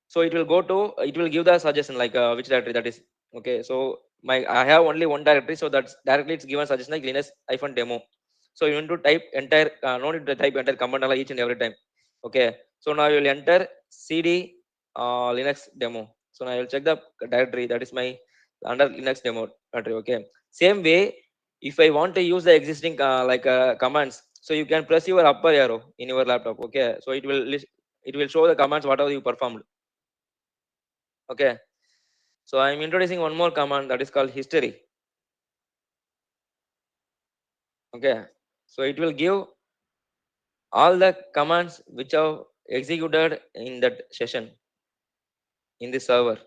So it will go to, it will give the suggestion like which directory that is. Okay. So I have only one directory, so that's directly it's given suggestion like Linux-demo. So you need to type entire, no need to type entire command each and every time. Okay. So now you will enter cd Linux demo. So now I will check the directory that is my under Linux demo directory. Okay. Same way, if I want to use the existing commands, so you can press your upper arrow in your laptop. Okay. So it will show the commands whatever you performed. Okay. So I'm introducing one more command that is called history. Okay. So it will give all the commands which are executed in that session in the server.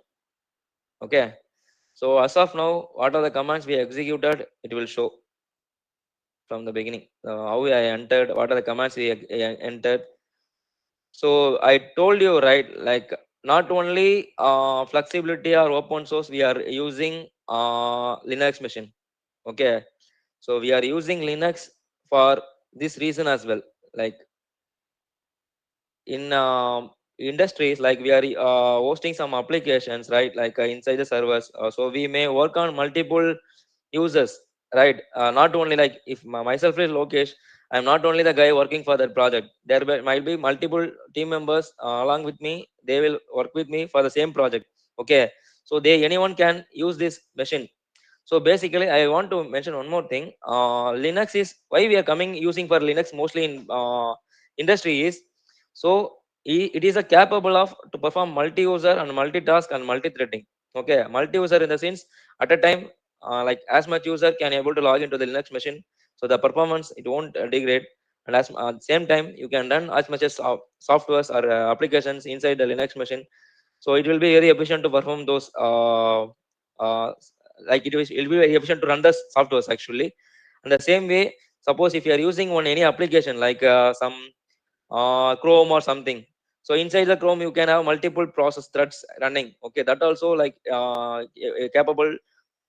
Okay. So as of now, what are the commands we executed, it will show from the beginning. How I entered, what are the commands we entered. So I told you, right, like not only flexibility or open source, we are using Linux machine. Okay. So we are using Linux for this reason as well. Like in industries, like we are hosting some applications, right? Like inside the servers. So we may work on multiple users, right? Not only like if myself is Lokesh, I'm not only the guy working for that project. There might be multiple team members along with me. They will work with me for the same project. Okay. So anyone can use this machine. So basically, I want to mention one more thing. Linux is why we are coming using for Linux mostly in industry is so it is a capable of to perform multi-user and multitask and multi-threading. Okay, multi-user in the sense at a time like as much user can able to log into the Linux machine, so the performance it won't degrade, and at the same time you can run as much as softwares or applications inside the Linux machine. So it will be very efficient to perform those uh, like it will be very efficient to run the softwares actually. And the same way, suppose if you are using one any application like some Chrome or something, so inside the Chrome you can have multiple process threads running. Okay, that also like capable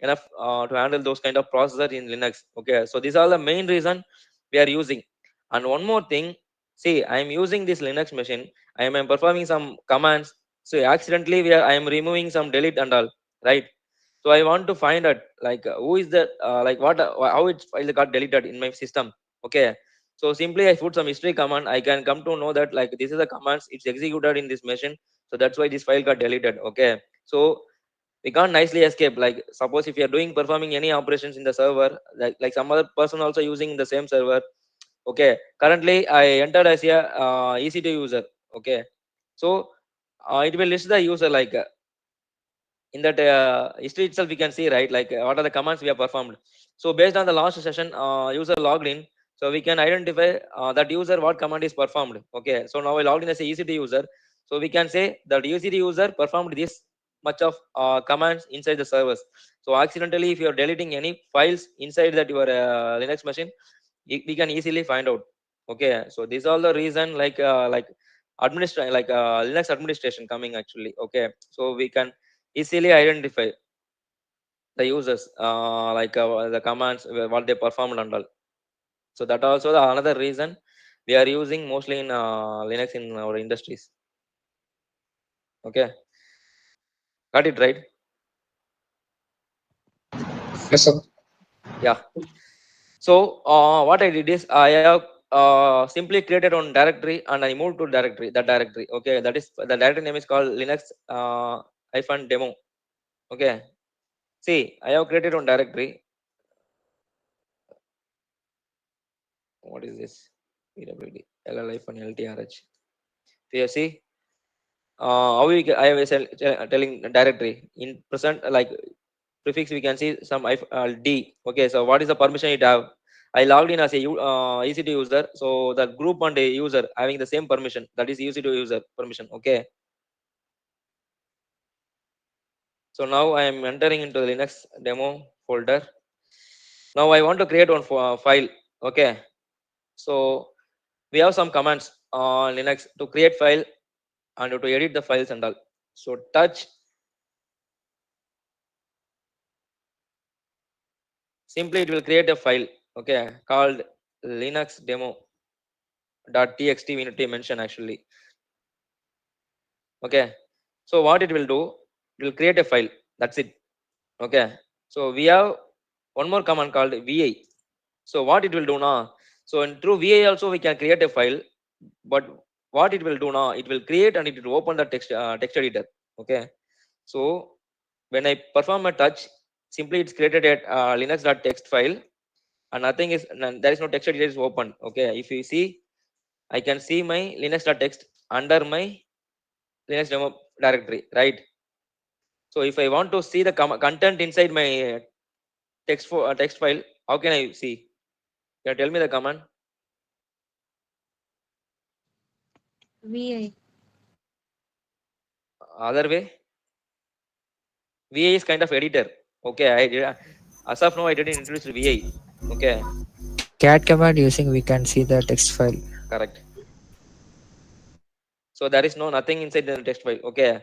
enough to handle those kind of processor in Linux. Okay, so these are the main reason we are using. And one more thing, see, I am using this Linux machine, I am performing some commands, so accidentally I am removing some delete and all, right? So I want to find out like who is that like what how its file got deleted in my system. Okay. So simply I put some history command, I can come to know that like this is the commands it's executed in this machine, so that's why this file got deleted. Okay. So we can't nicely escape. Like suppose if you are doing performing any operations in the server, like some other person also using the same server. Okay, currently I entered as a EC2 user. Okay, so it will list the user like in that history itself we can see, right, like what are the commands we have performed. So based on the last session user logged in, so we can identify that user what command is performed. Okay, so now I logged in as a EC2 user, so we can say that EC2 user performed this much of commands inside the servers. So accidentally if you are deleting any files inside that your Linux machine, we can easily find out. Okay, so these are the reason like administration like Linux administration coming actually. Okay, so we can easily identify the users the commands what they performed and all. So that also the another reason we are using mostly in Linux in our industries. Okay, got it right? Yes, sir. Yeah. So what I did is I have simply created one directory and I moved to directory, that directory. Okay, that is the directory name is called Linux demo. Okay, see, I have created one directory. What is this? PWD LL-LTRH. So you see, how I was telling directory in present like prefix we can see some D. Okay, so what is the permission it have? I logged in as a EC2 user, so the group and a user having the same permission, that is EC2 user permission. Okay, so now I am entering into the Linux demo folder. Now I want to create one file. Okay, so we have some commands on Linux to create file and to edit the files and all. So touch, simply it will create a file, okay, called Linux demo.txt. we need to mention actually. Okay, so what it will do, it will create a file, that's it. Okay, so we have one more command called va. So what it will do now, so in through va also we can create a file, but what it will do now, it will create and it will open the text editor. Okay, so when I perform a touch, simply it's created at linux.txt file, and nothing is, there is no text editor is open. Okay, if you see, I can see my linux.txt under my Linux demo directory, right? So if I want to see the content inside my text file, how can I see? Can you tell me the command? VI. Other way, VA is kind of editor. Okay, as of now I didn't introduce VA. Okay, cat command using we can see the text file. correct. So there is nothing inside the text file. Okay,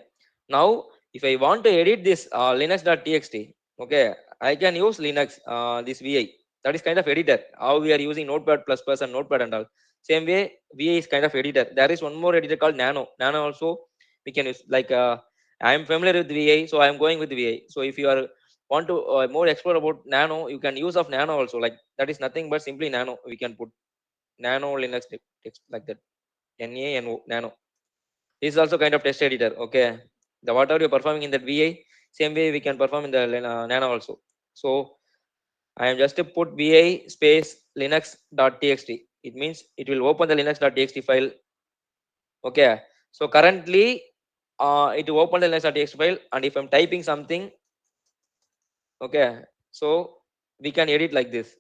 now if I want to edit this linux.txt, okay, I can use Linux this VA. That is kind of editor. How we are using Notepad++ and Notepad and all. Same way, VA is kind of editor. There is one more editor called Nano. Nano also we can use. Like I am familiar with VA, so I am going with VA. So if you are want to more explore about Nano, you can use of Nano also. Like that is nothing but simply Nano. We can put Nano Linux text like that. NANO Nano. This is also kind of text editor. Okay, the whatever you're performing in that VA, same way we can perform in the Nano also. So I am just to put VA space linux.txt. It means it will open the linux.txt file. Okay, so currently it will open the linux.txt file, and if I'm typing something, okay, so we can edit like this.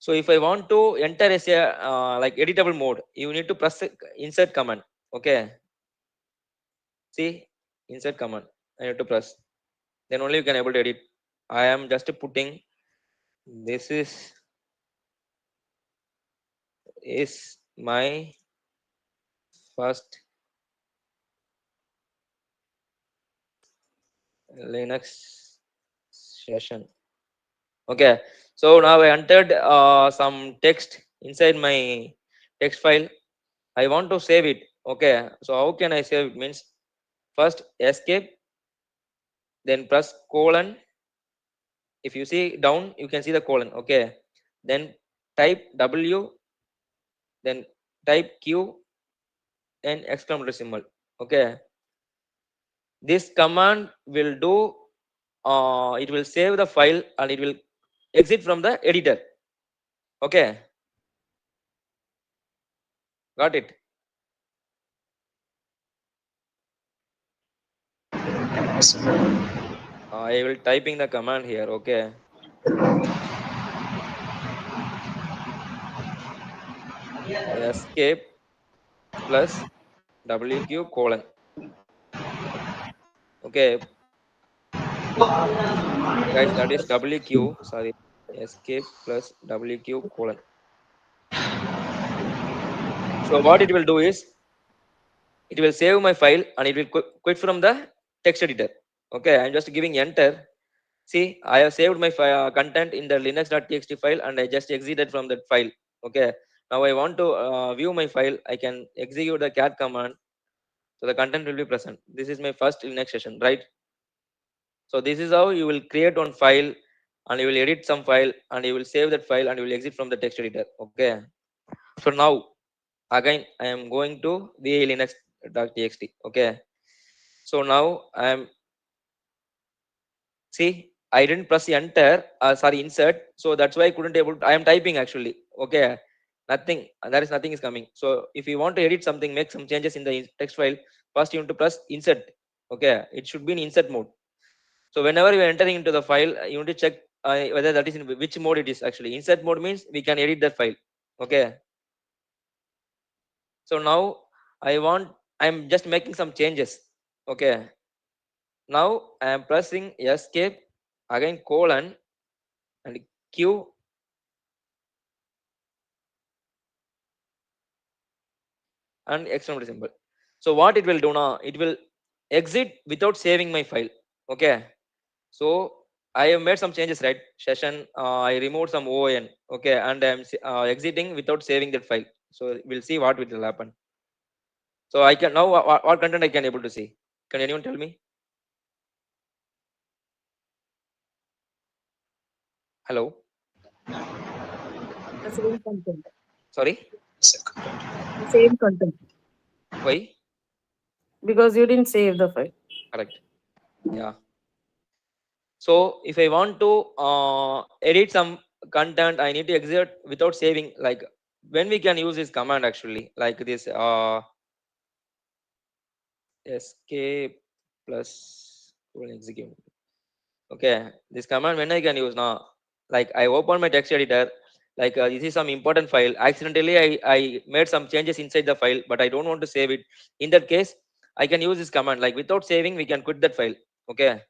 So if I want to enter as a like editable mode, you need to press insert command. Okay, see, insert command I need to press, then only you can able to edit. I am just putting this is my first Linux session. Okay, so now I entered some text inside my text file. I want to save it. Okay, so how can I save it? Means first escape, then press colon. If you see down, you can see the colon. Okay, then type W, then type Q and exclamatory symbol. Okay, this command will do. It will save the file and it will exit from the editor. Okay, got it. I will typing the command here. Okay, escape plus WQ colon. Okay, guys, that is WQ. Sorry, escape plus WQ colon. So what it will do is it will save my file and it will quit from the text editor. Okay, I'm just giving enter. See, I have saved my content in the linux.txt file and I just exited from that file. Okay, now I want to view my file. I can execute the cat command. So the content will be present. This is my first Linux session, right? So this is how you will create one file and you will edit some file and you will save that file and you will exit from the text editor. Okay. So now again I am going to va linux.txt. Okay. So now I am, see, I didn't press enter, sorry, insert. So that's why I couldn't able to, I am typing actually. Okay. Nothing, there is nothing is coming. So if you want to edit something, make some changes in the text file, first you need to press insert. Okay. It should be in insert mode. So whenever you are entering into the file, you need to check whether that is in which mode it is actually. Insert mode means we can edit that file. Okay. So now I'm just making some changes. Okay. Now I am pressing escape, again colon and Q and exclamation symbol. So what it will do now? It will exit without saving my file. Okay. So I have made some changes, right? Session, I removed some ON. Okay, and I'm exiting without saving that file. So we'll see what will happen. So I can now what content I can able to see. Can anyone tell me? Hello. The same content. Sorry. The same content. Why? Because you didn't save the file. Correct. Yeah. So if I want to edit some content, I need to exit without saving. Like when we can use this command actually, like this escape plus execute. Okay, this command when I can use now, like I open my text editor, like this is some important file. Accidentally, I made some changes inside the file, but I don't want to save it. In that case, I can use this command. Like without saving, we can quit that file. Okay.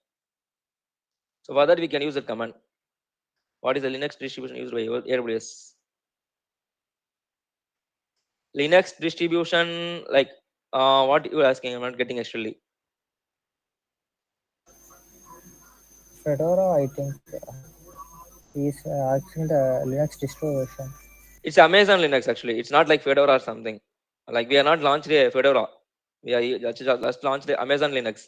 So for that, we can use the command. What is the Linux distribution used by AWS? Linux distribution, like what you are asking? I'm not getting actually. Fedora, I think, is asking the Linux distro version. It's Amazon Linux actually. It's not like Fedora or something. Like we are not launched a Fedora. We are just launched the Amazon Linux.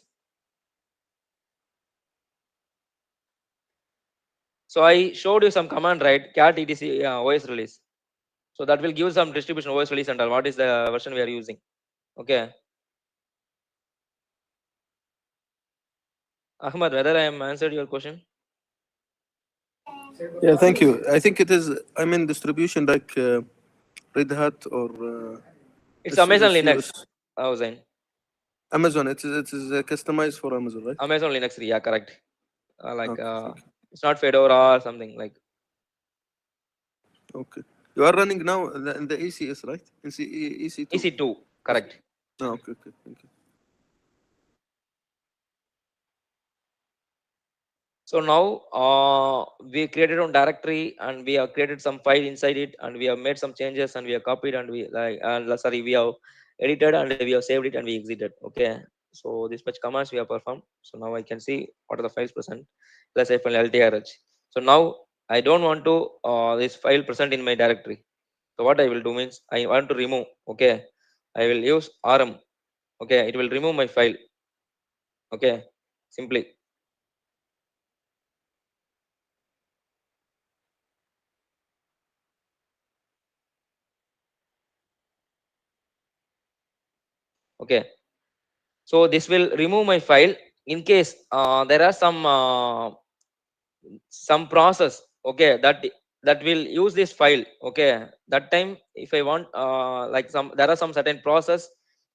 So I showed you some command, right? Cat etc OS release. So that will give some distribution OS release and all. What is the version we are using? Okay. Ahmad, whether I am answered your question? Yeah, thank you. I think it is, I mean, distribution like Red Hat or It's Amazon Linux. SUS. Hussein. Amazon. It is customized for Amazon, right? Amazon Linux 3. Yeah, correct. Like Okay, thank you. it's not Fedora or something like. Okay. You are running now in the ECS, right? In EC2. EC2, correct. Oh, okay, okay, thank you. So now we created one directory and we have created some file inside it and we have made some changes and we have copied and we we have edited and we have saved it and we exited. Okay. So this much commands we have performed. So now I can see what are the files present. Let's say file LTRH. So now I don't want to this file present in my directory. So what I will do means I want to remove. Okay. I will use rm. Okay. It will remove my file. Okay. Simply. Okay. So this will remove my file in case there are some process, okay, that will use this file. Okay, that time if I want like there are some certain process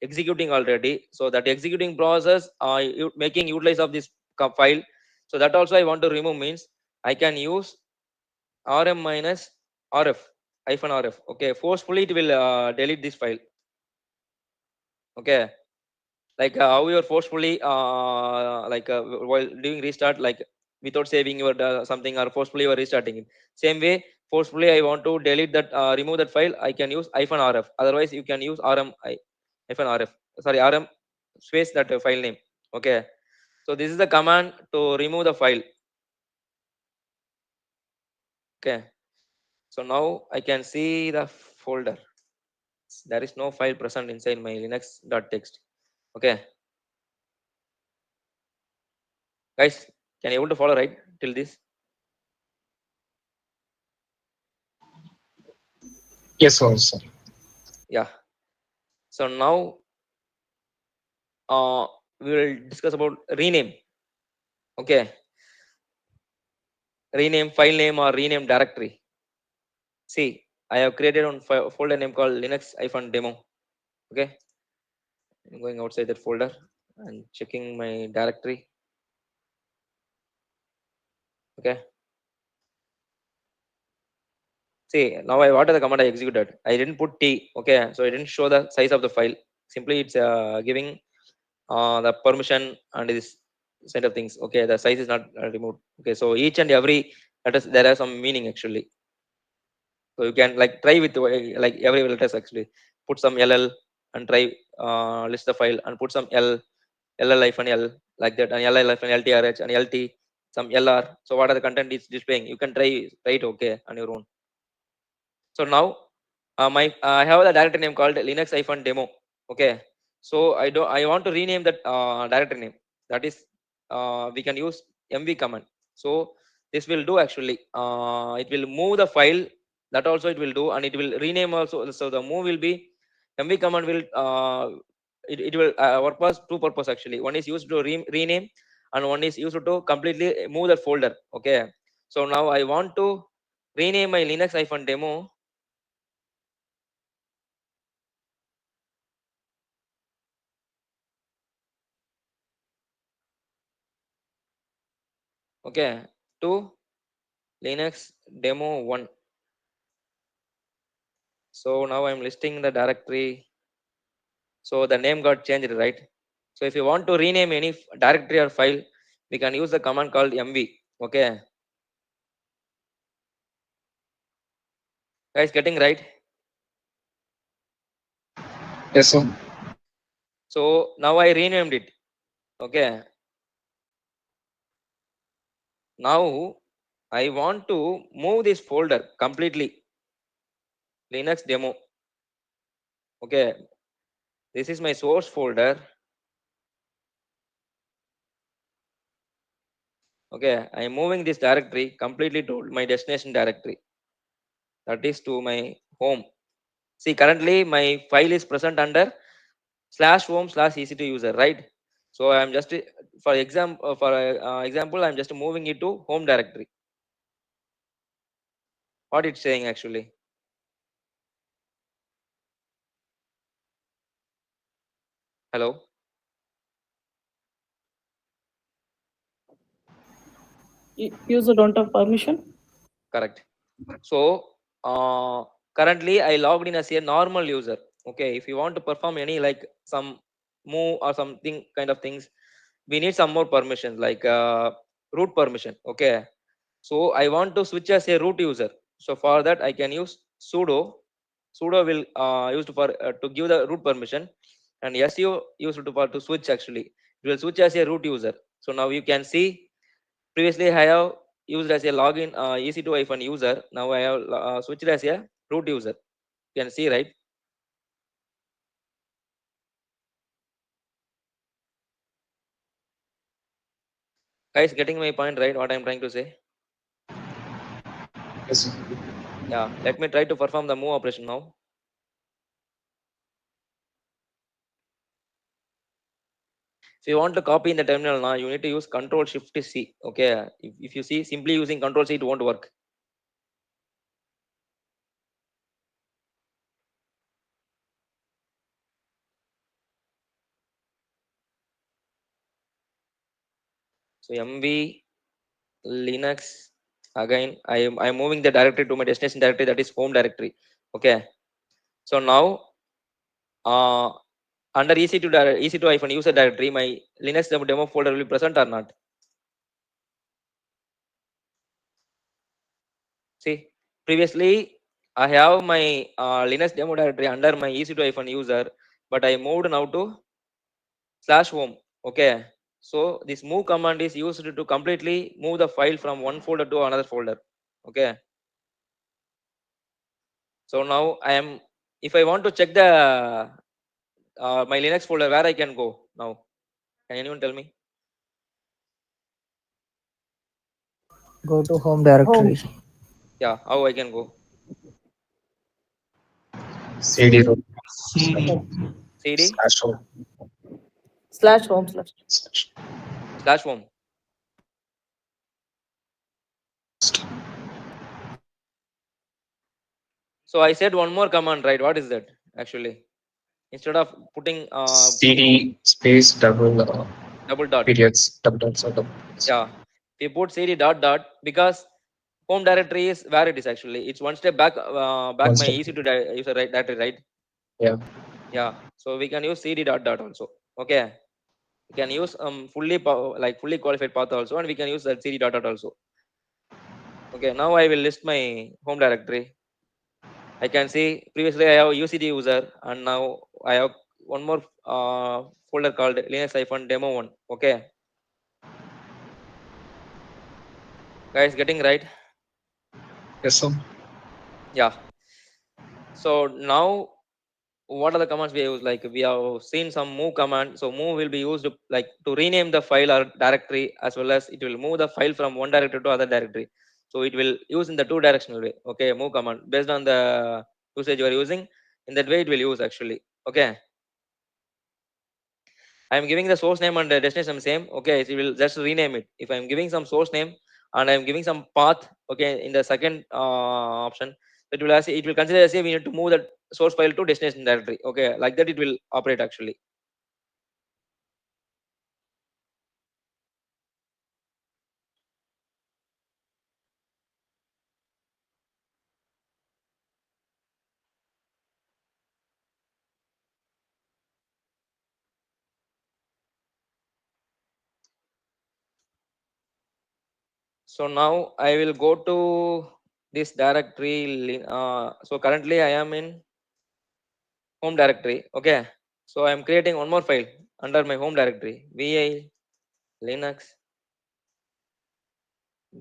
executing already, so that executing process making utilize of this file, so that also I want to remove means I can use rm minus rf hyphen rf. Okay, forcefully it will delete this file. Okay, like how you are forcefully while doing restart, like without saving your something, or forcefully you are restarting it. Same way, forcefully I want to delete that, remove that file, I can use hyphen rf. Otherwise you can use hyphen rf, sorry, rm space that file name. Okay, so this is the command to remove the file. Okay, so now I can see the folder. There is no file present inside my linux.txt. Okay, guys, can you able to follow right till this? Yes, sir. Yeah. So now we will discuss about rename. Okay, rename file name or rename directory. See, I have created one folder name called linux-demo. Okay, I'm going outside that folder and checking my directory. Okay, see, now what are the command I executed? I didn't put t. Okay, so I didn't show the size of the file. Simply it's giving the permission and this set of things. Okay, the size is not removed. Okay, so each and every letters there are some meaning actually. So you can like try with like every letters actually. Put some LL and try list the file and put some LL-L like that, and LL-LTRH and LT, some LR. So what are the content is displaying? You can try it okay on your own. So now I have the directory name called Linux-demo. Okay, so I want to rename that directory name. That is we can use mv command. So this will do actually. It will move the file. That also it will do, and it will rename also. So the move will be mv command will it will work for two purpose actually. One is used to rename, and one is used to completely move the folder. Okay, so now I want to rename my Linux-demo. Okay, to Linux demo 1. So now I'm listing the directory. So the name got changed, right? So if you want to rename any directory or file, we can use the command called mv. Okay, guys, getting right? Yes, sir. So now I renamed it. Okay, now I want to move this folder completely. Linux demo. Okay, this is my source folder. Okay, I am moving this directory completely to my destination directory. That is to my home. See, currently my file is present under /home/ec2 user, right? So I'm just for example, I'm just moving it to home directory. What it's saying actually? Hello. User don't have permission. Correct. So currently I logged in as a normal user. Okay, if you want to perform any like some move or something kind of things, we need some more permissions like root permission. Okay, so I want to switch as a root user. So for that I can use sudo. Sudo will used for to give the root permission, and su used to switch actually. It will switch as a root user. So now you can see previously I have used as a login ec2-user. Now I have switched as a root user. You can see, right? Guys, getting my point, right? What I'm trying to say? Yes, sir. Yeah, let me try to perform the move operation now. If you want to copy in the terminal now, you need to use Control-Shift-C. Okay, if you see simply using Control-C, it won't work. So mv Linux, again I'm moving the directory to my destination directory, that is home directory. Okay, so now under ec2-user directory, my Linux demo folder will be present or not? See, previously I have my Linux demo directory under my ec2-user, but I moved now to /home. Okay, so this move command is used to completely move the file from one folder to another folder. Okay, so now if I want to check the my Linux folder, where I can go now? Can anyone tell me? Go to home directory. Yeah, how I can go? CD root CD. CD /home. /home/ /home. So I said one more command, right? What is that actually? Instead of putting CD space double dot, periods, double dots or double dots. yeah, we put cd dot dot because home directory is where it is actually. It's one step back, back One my step. ec2 user directory, right? Yeah. Yeah. So we can use cd dot dot also. Okay. We can use fully qualified path also, and we can use that cd.dot also. Okay, now I will list my home directory. I can see previously I have UCD user, and now I have one more folder called Linux-demo1. Okay, guys, getting right? Yes, sir. Yeah. So now, what are the commands we use? Like we have seen some move command. So move will be used like to rename the file or directory, as well as it will move the file from one directory to other directory. So it will use in the two directional way. Okay, move command based on the usage you are using. In that way, it will use actually. Okay. I am giving the source name and the destination same. Okay, it will just rename it. If I am giving some source name and I am giving some path, okay, in the second option, it will consider as if we need to move the source file to destination directory. Okay, like that it will operate actually. So now I will go to this directory. So currently I am in home directory. Okay, so I am creating one more file under my home directory, vi linux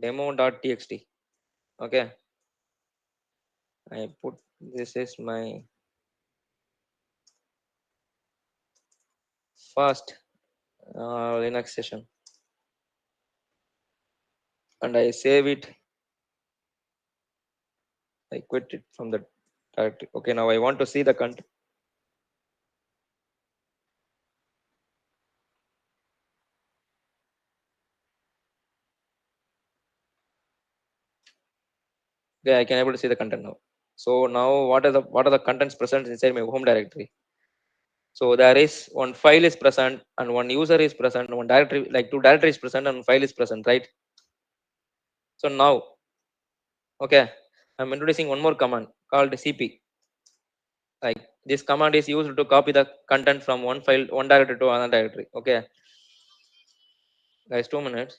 demo.txt. Okay, I put this is my first Linux session, and I save it. I quit it from the directory. Okay, now I want to see the content. Okay, I can able to see the content now. So now what are the contents present inside my home directory? So there is one file is present and one user is present, one directory, like two directories present and one file is present, right? So now, okay, I'm introducing one more command called cp. Like this command is used to copy the content from one file, one directory to another directory. Okay, guys, 2 minutes.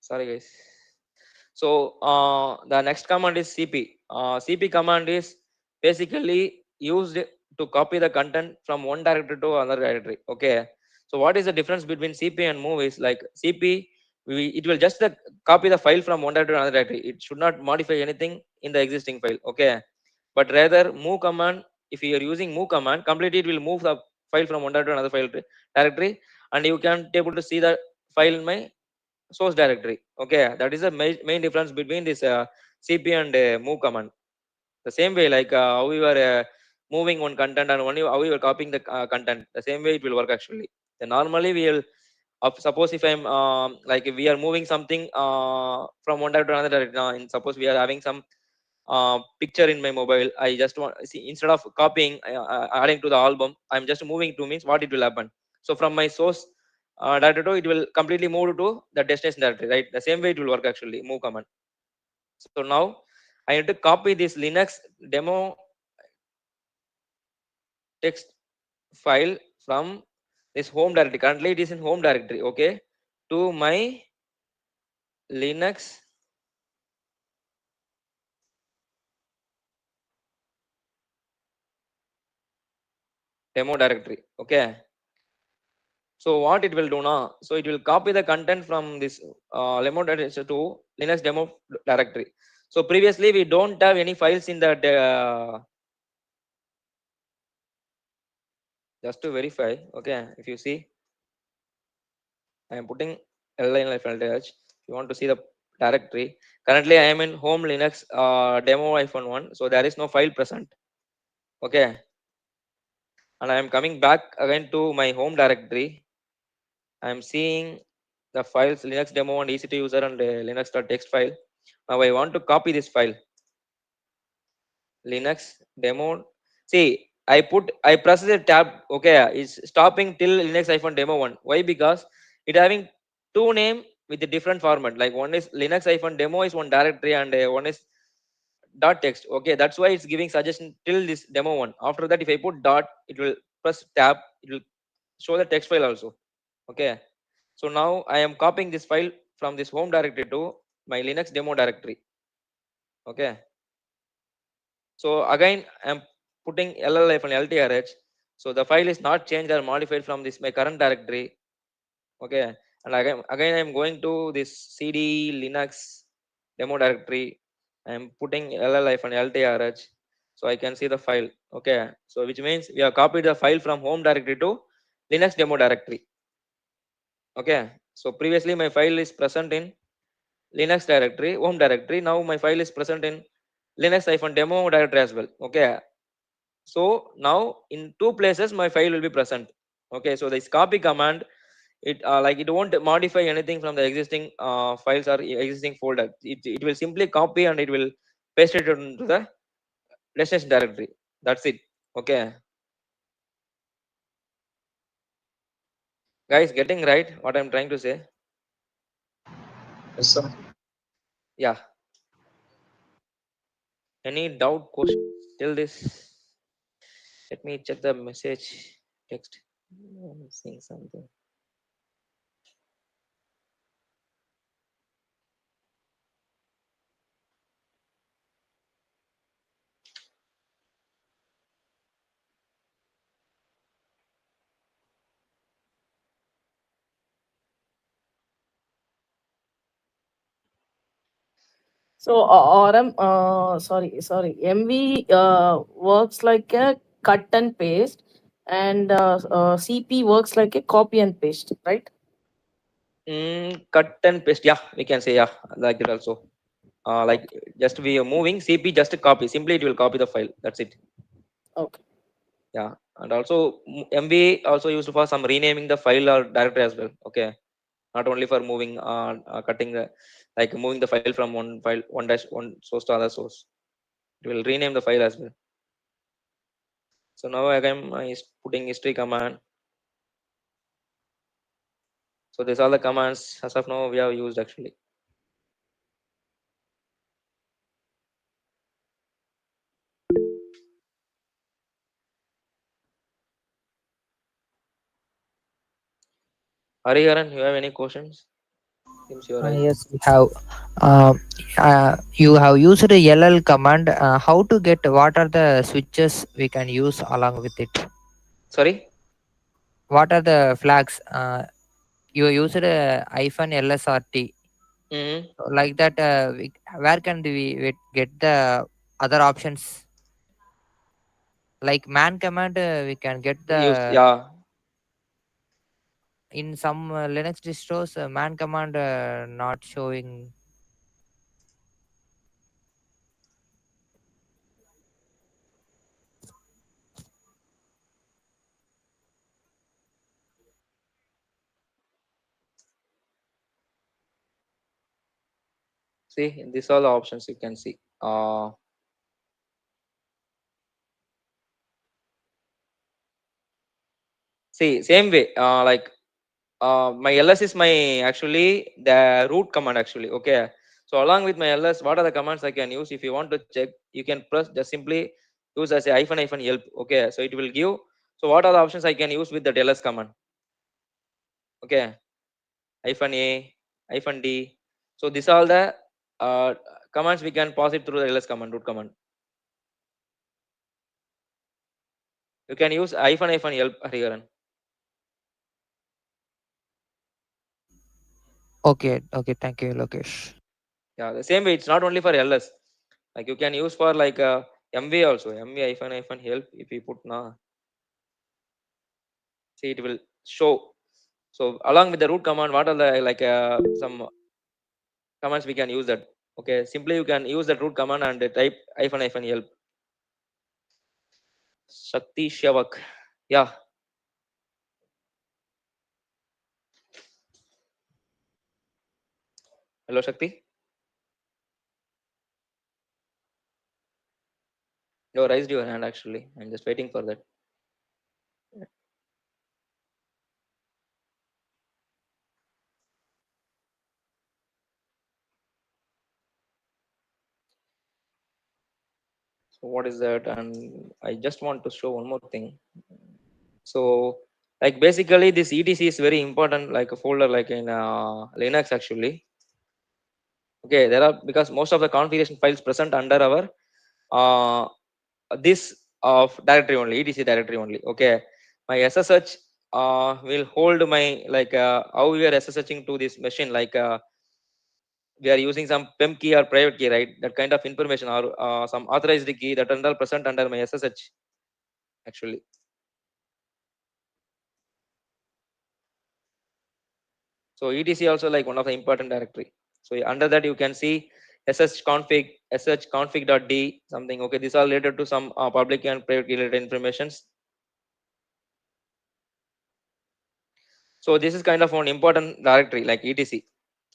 Sorry, guys. So the next command is cp. Cp command is basically used to copy the content from one directory to another directory. Okay. So what is the difference between cp and move is like cp, it will just copy the file from one directory to another directory. It should not modify anything in the existing file. Okay. But rather move command, if you are using move command, completely it will move the file from one directory to another file directory, and you can able to see the file in my source directory. Okay, that is the main difference between this cp and move command. The same way, like how we were moving one content and how we were copying the content, the same way it will work actually. Then normally we will suppose if I'm like if we are moving something from one directory to another directory, suppose we are having some picture in my mobile, I just want see, instead of copying adding to the album, I'm just moving to means what it will happen. So from my source directory, it will completely move to the destination directory, right? The same way it will work actually, move command. So now I need to copy this linux demo text file from this home directory. Currently it is in home directory, okay, to my linux demo directory. Okay, so what it will do now? So it will copy the content from this demo directory to linux demo directory. So previously we don't have any files in that. Just to verify, okay, if you see, I am putting line-h. If you want to see the directory, currently I am in home Linux demo-1, so there is no file present. Okay, and I am coming back again to my home directory. I am seeing the files Linux demo1 EC2 user and linux.txt file. Now I want to copy this file. Linux demo. See, I press the tab. Okay, it's stopping till Linux-demo1. Why? Because it having two name with a different format. Like one is Linux-demo is one directory and one is .text. Okay, that's why it's giving suggestion till this demo1. After that, if I put dot, it will press tab. It will show the text file also. Okay, so now I am copying this file from this home directory to my Linux demo directory. Okay. So again, I'm putting LLF and LTRH. So the file is not changed or modified from this my current directory. Okay, and again I'm going to this CD Linux demo directory. I'm putting LLF and LTRH, so I can see the file. Okay, so which means we have copied the file from home directory to Linux demo directory. Okay, so previously my file is present in Linux directory, home directory. Now my file is present in Linux-demo directory as well. Okay, so now in two places my file will be present. Okay, so this copy command, it like it won't modify anything from the existing files or existing folder. It will simply copy and it will paste it into the destination directory. That's it. Okay, guys, getting right what I'm trying to say? Yes, sir. Yeah. Any doubt, question till this? Let me check the message text. I'm seeing something. So, sorry. MV works like a cut and paste, and CP works like a copy and paste, right? Cut and paste. Yeah, we can say yeah, like that also. Like just we are moving CP, just a copy. Simply it will copy the file. That's it. Okay. Yeah, and also MV also used for some renaming the file or directory as well. Okay, not only for moving, cutting the, like moving the file from one file, one source to other source. It will rename the file as well. So now again I is putting history command. So these are the commands as of now we have used actually. Hariharan, you have any questions? Seems you're right. Yes, we have. Uh, you have used the LL command. How to get? What are the switches we can use along with it? Sorry. What are the flags? You used hyphen LSRT. Mm-hmm. Like that. Where can we get the other options? Like man command, we can get Used, the yeah. in some Linux distros. Man command not showing. See, these are the options you can see. See, same way. Like my ls is my actually the root command actually. Okay, so along with my ls, what are the commands I can use? If you want to check, you can press just simply use as a hyphen help. Okay, so it will give. So what are the options I can use with the ls command? Okay, hyphen a, hyphen d. So these are all the uh, commands we can pass it through the ls command, root command. You can use hyphen help, Hariharan. Okay, okay. Thank you, Lokesh. Yeah, the same way. It's not only for ls. Like you can use for like MV also, MV hyphen help. If you put na, see it will show. So along with the root command, what are the like some commands we can use that? Okay, simply you can use that root command and type hyphen help. Shakti Shavak. Yeah. Hello, Shakti. You raised your hand actually. I'm just waiting for that. So what is that? And I just want to show one more thing. So like basically this etc is very important, like a folder like in Linux actually. Okay, there are, because most of the configuration files present under our this of directory only, etc directory only. Okay, my SSH will hold my like how we are SSHing to this machine, like we are using some PEM key or private key, right? That kind of information, or some authorized key that are all present under my SSH actually. So etc also like one of the important directory. So under that you can see sh config.d something. Okay, these are related to some public and private key related informations. So this is kind of an important directory like etc.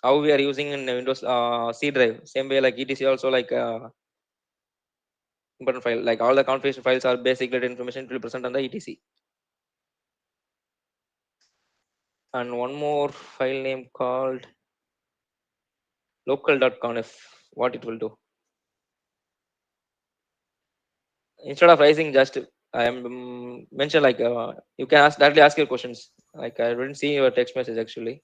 How we are using in Windows C drive. Same way like etc also like important file. Like all the configuration files are basic related information to be present on the etc. And one more file name called local.conf. What it will do? Instead of raising, just I am mention like you can ask directly ask your questions. Like I didn't see your text message actually.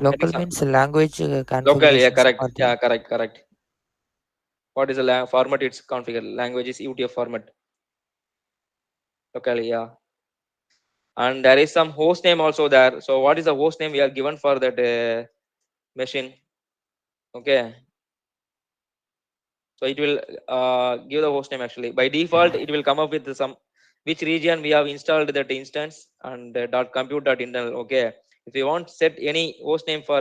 I think Local means language local, yeah, configurations correct, for yeah, the correct. What is the format? It's configured. Language is UTF format. Locally, yeah. And there is some host name also there. So what is the host name we are given for that machine? Okay. So it will give the host name actually. By default, it will come up with some which region we have installed that instance and .compute.internal. Okay. If you want set any host name for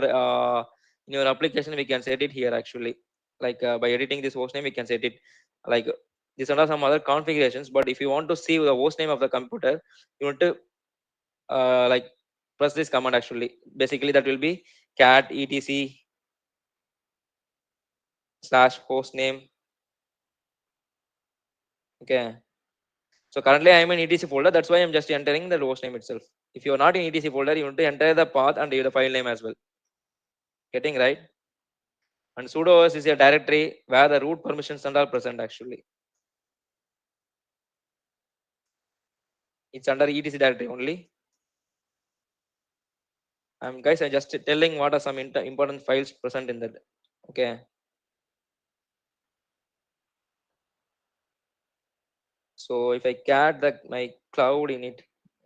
in your application, we can set it here actually. Like by editing this host name, we can set it. Like these are some other configurations. But if you want to see the host name of the computer, you want to like press this command actually. Basically, that will be cat etc/hostname. Okay. So currently I am in etc folder. That's why I'm just entering the host name itself. If you are not in etc folder, you need to enter the path and the file name as well. Getting right? And sudo os is a directory where the root permissions are present actually. It's under etc directory only. Guys, I'm just telling what are some important files present in that. Okay. So if I cat my cloud in it,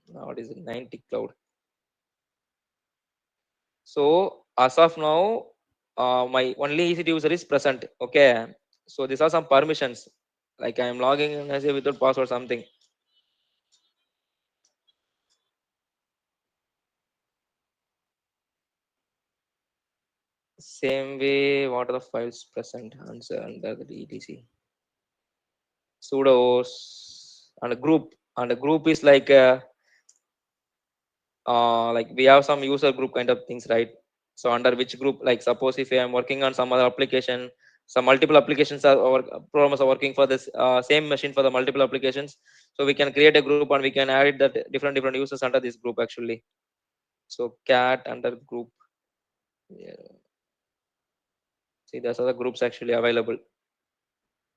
what is it? 90 cloud. So as of now, my only EC2 user is present. Okay. So these are some permissions. Like I am logging in as a without password something. Same way, what are the files present under the etc? Sudos and a group. And a group is like like we have some user group kind of things, right? So under which group, like suppose if I am working on some other application, some multiple applications are or programs are working for this same machine for the multiple applications. So we can create a group and we can add that different users under this group actually. So cat under group. Yeah. See, there's other groups actually available.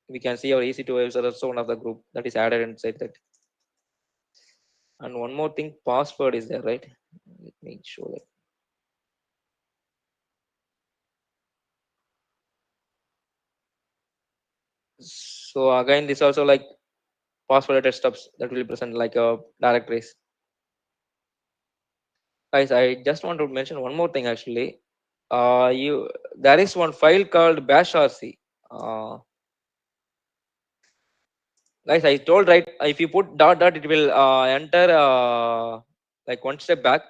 We can see our EC2 user also one of the group that is added inside that. And one more thing, password is there, right? Let me show that. So again, this also like phosphorylated stubs that will be present like directories. Guys, I just want to mention one more thing actually. There is one file called bashrc. Guys, I told right, if you put dot dot, it will enter like one step back.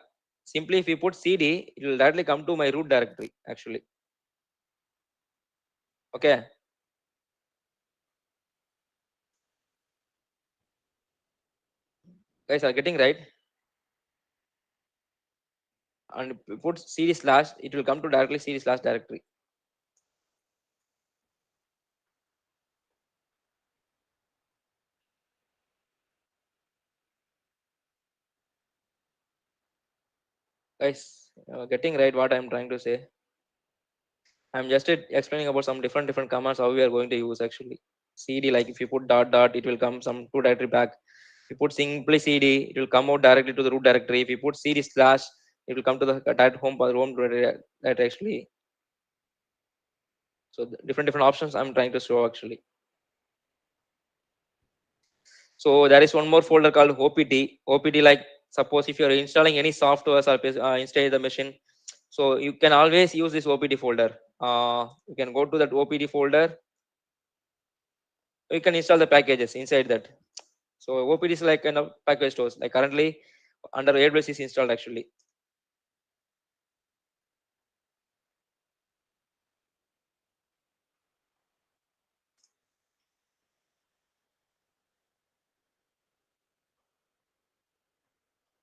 Simply if you put cd, it will directly come to my root directory actually. Okay. Guys are getting right. And if you put cd slash, it will come to directly cd slash directory. Guys, getting right what I'm trying to say. I'm just explaining about some different commands how we are going to use actually. cd, like if you put dot dot, it will come some to directory back. If you put simply cd, it will come out directly to the root directory. If you put cd slash, it will come to the direct home directory actually. So different options I'm trying to show actually. So there is one more folder called OPT. OPT, like suppose if you're installing any software or install the machine, so you can always use this OPT folder. You can go to that OPT folder. You can install the packages inside that. So OPT is like kind of package stores. Like currently under AWS is installed actually.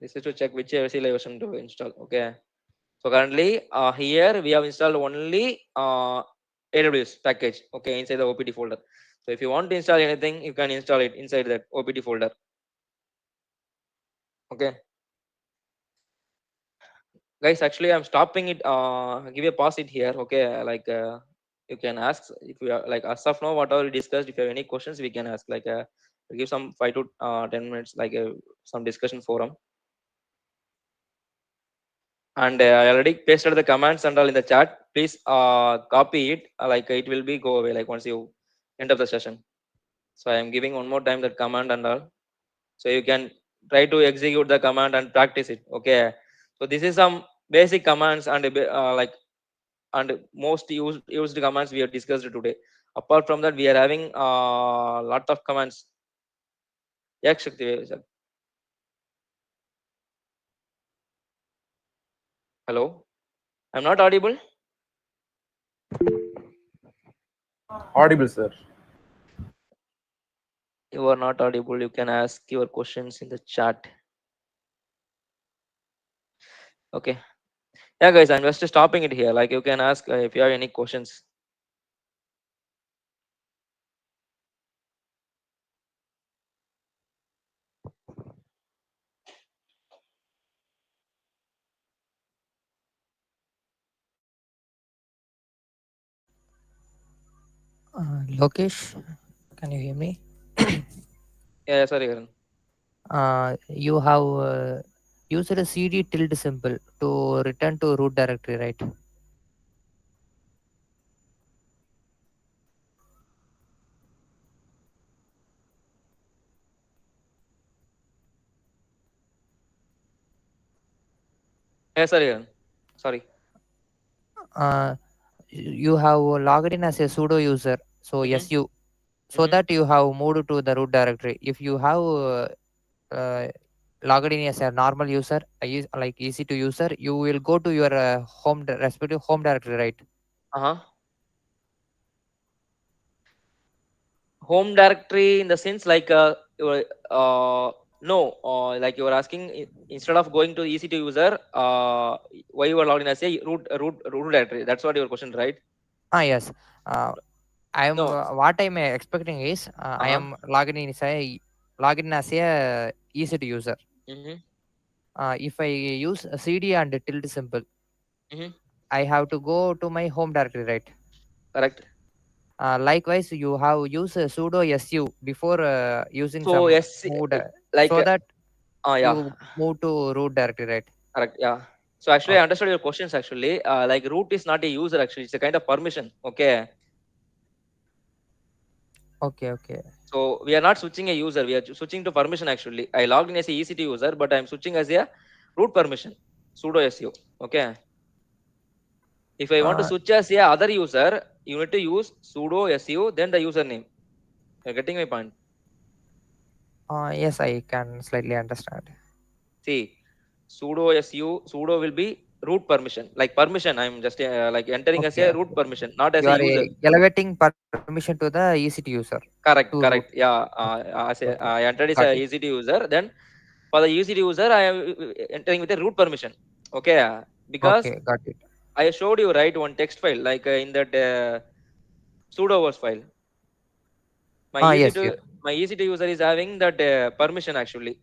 This is to check which AWS version to install. Okay. So currently here we have installed only AWS package. Okay, inside the OPT folder. So if you want to install anything, you can install it inside that OPT folder. Okay. Guys, actually I'm stopping it. Give a pause it here. Okay, like you can ask if we are like as of now whatever we discussed. If you have any questions, we can ask. Like we'll give some 5 to 10 minutes, like some discussion forum. And I already pasted the commands and all in the chat. Please copy it. Like it will be go away like once you end of the session. So I am giving one more time that command and all. So you can try to execute the command and practice it. Okay. So this is some basic commands and like and most used commands we have discussed today. Apart from that, we are having a lot of commands. Yak Shakti. Hello, I'm not audible. Audible, sir. You are not audible. You can ask your questions in the chat. Okay. Yeah, guys, I'm just stopping it here. Like you can ask if you have any questions. Lokesh, can you hear me? Yeah, sorry, Karan. You have used a cd tilde symbol to return to root directory, right? Yeah, sorry, Karan. Sorry. You have logged in as a sudo user, so su, so that you have moved to the root directory. If you have logged in as a normal user, like easy to user, you will go to your respective home directory, right? Home directory in the sense like no, like you were asking instead of going to EC2 user, why you are logged in as a root directory. That's what your question, right? Yes. I am what I'm expecting is I am logging in as a EC2 user. If I use a cd and a tilde symbol, I have to go to my home directory, right? Correct. Likewise, you have used sudo su before using so some mode, like so that yeah, you move to root directory, right? correct. Yeah. So actually, I understood your questions. Actually, like root is not a user. Actually, it's a kind of permission. Okay. Okay. So we are not switching a user. We are switching to permission actually. I logged in as a EC2 user, but I'm switching as a root permission, sudo su. Okay. If I want to switch as a other user, you need to use sudo su, then the username. You're getting my point? Yes, I can slightly understand. See, sudo su, sudo will be root permission. Like permission, I'm just like entering as a root permission, not as You a are user. elevating permission to the EC2 user. Correct, to correct. root. Yeah, I entered as a EC2 user. Then for the EC2 user, I am entering with a root permission. Okay, because Okay, got it. I showed you right one text file like in that sudo file. My EC2 yes. my EC2 user is having that permission actually,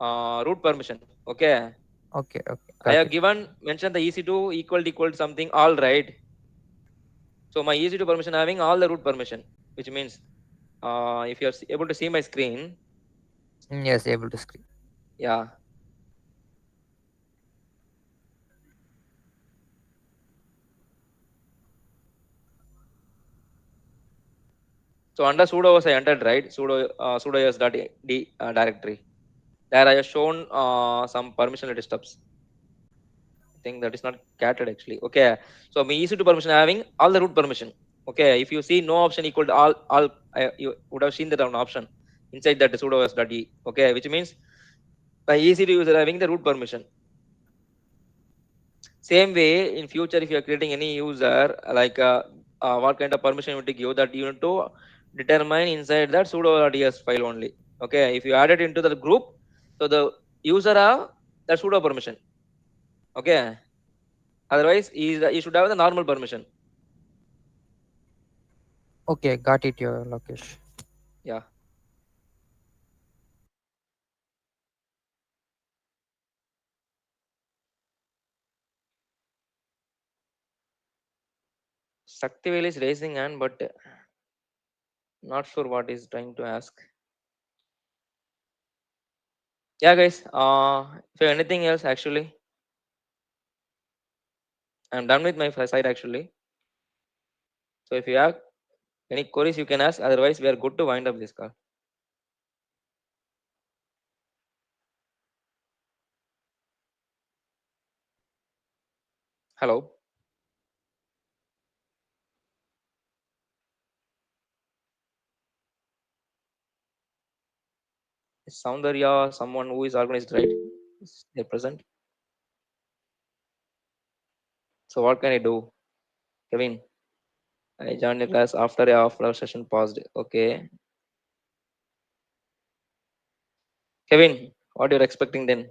root permission. Okay. Okay. I have given mentioned the EC2 equal something all right. So my EC2 permission having all the root permission, which means if you are able to see my screen. Yes, able to screen. Yeah. So under sudo was I entered right sudo s.d directory. There I have shown some permission stubs. I think that is not catted actually. Okay. So my EC2 permission having all the root permission. Okay. If you see no option equal to all you would have seen that an option inside that sudo s.d. Okay, which means my EC2 user having the root permission. Same way in future, if you are creating any user, like what kind of permission you want to give, that you need to determine inside that sudo.ds file only. Okay, if you add it into the group, so the user have that sudo permission. Okay, otherwise he should have the normal permission. Okay, got it, your Lokesh. Yeah. Saktivel is raising hand, but not sure what he's trying to ask. Yeah, guys. If you have anything else, actually, I'm done with my side actually. So if you have any queries, you can ask. Otherwise, we are good to wind up this call. Hello. Is Soundarya someone who is organized, right? Is they present? So what can I do? Kevin, I joined the class after a after session paused. Okay. Kevin, what you're expecting then?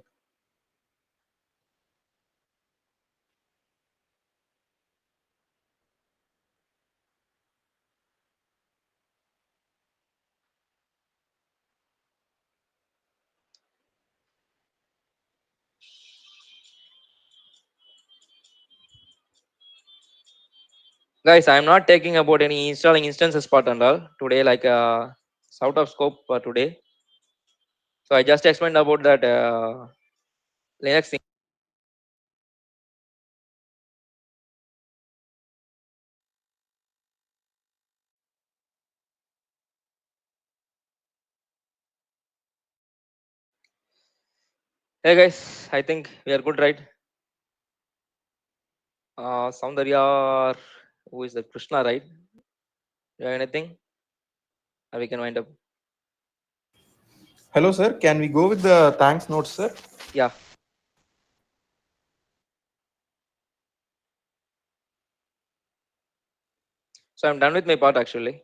Guys, I'm not taking about any installing instances part and all today, like it's out of scope for today. So I just explained about that Linux thing. Hey guys, I think we are good, right? Soundarya, who is the Krishna, right? You have anything? Or we can wind up. Hello, sir. Can we go with the thanks notes, sir? Yeah. So I'm done with my part actually.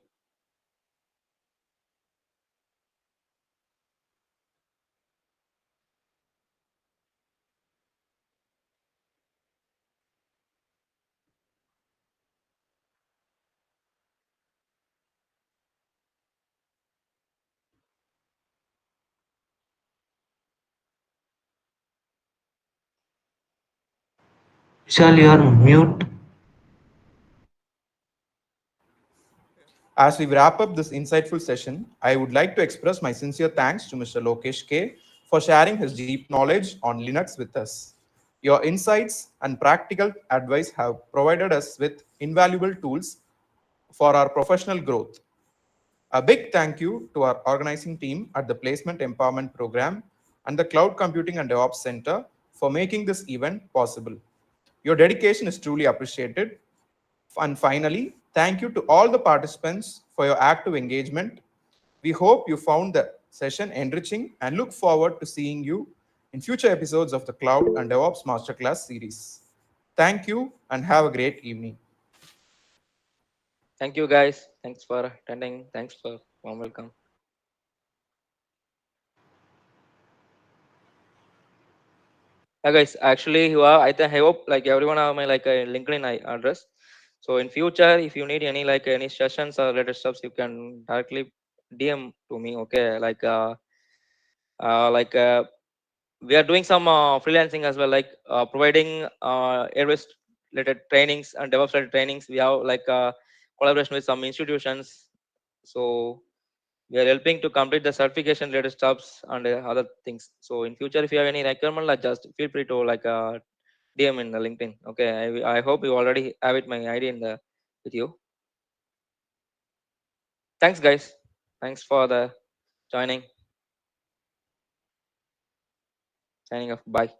Vishal, you are mute. As we wrap up this insightful session, I would like to express my sincere thanks to Mr. Lokesh K for sharing his deep knowledge on Linux with us. Your insights and practical advice have provided us with invaluable tools for our professional growth. A big thank you to our organizing team at the Placement Empowerment Program and the Cloud Computing and DevOps Center for making this event possible. Your dedication is truly appreciated. And finally, thank you to all the participants for your active engagement. We hope you found the session enriching and look forward to seeing you in future episodes of the Cloud and DevOps Masterclass series. Thank you and have a great evening. Thank you, guys. Thanks for attending. Thanks for warm welcome. Yeah, guys. Actually, I hope like everyone have my like a LinkedIn address. So in future, if you need any sessions or related stuff, you can directly DM to me. Okay, we are doing some freelancing as well, like providing AWS related trainings and DevOps related trainings. We have collaboration with some institutions. So we are helping to complete the certification related stuffs and other things. So in future, if you have any requirement, just feel free to DM in the LinkedIn. Okay, I hope you already have it my ID with you. Thanks, guys. Thanks for the joining. Signing off. Bye.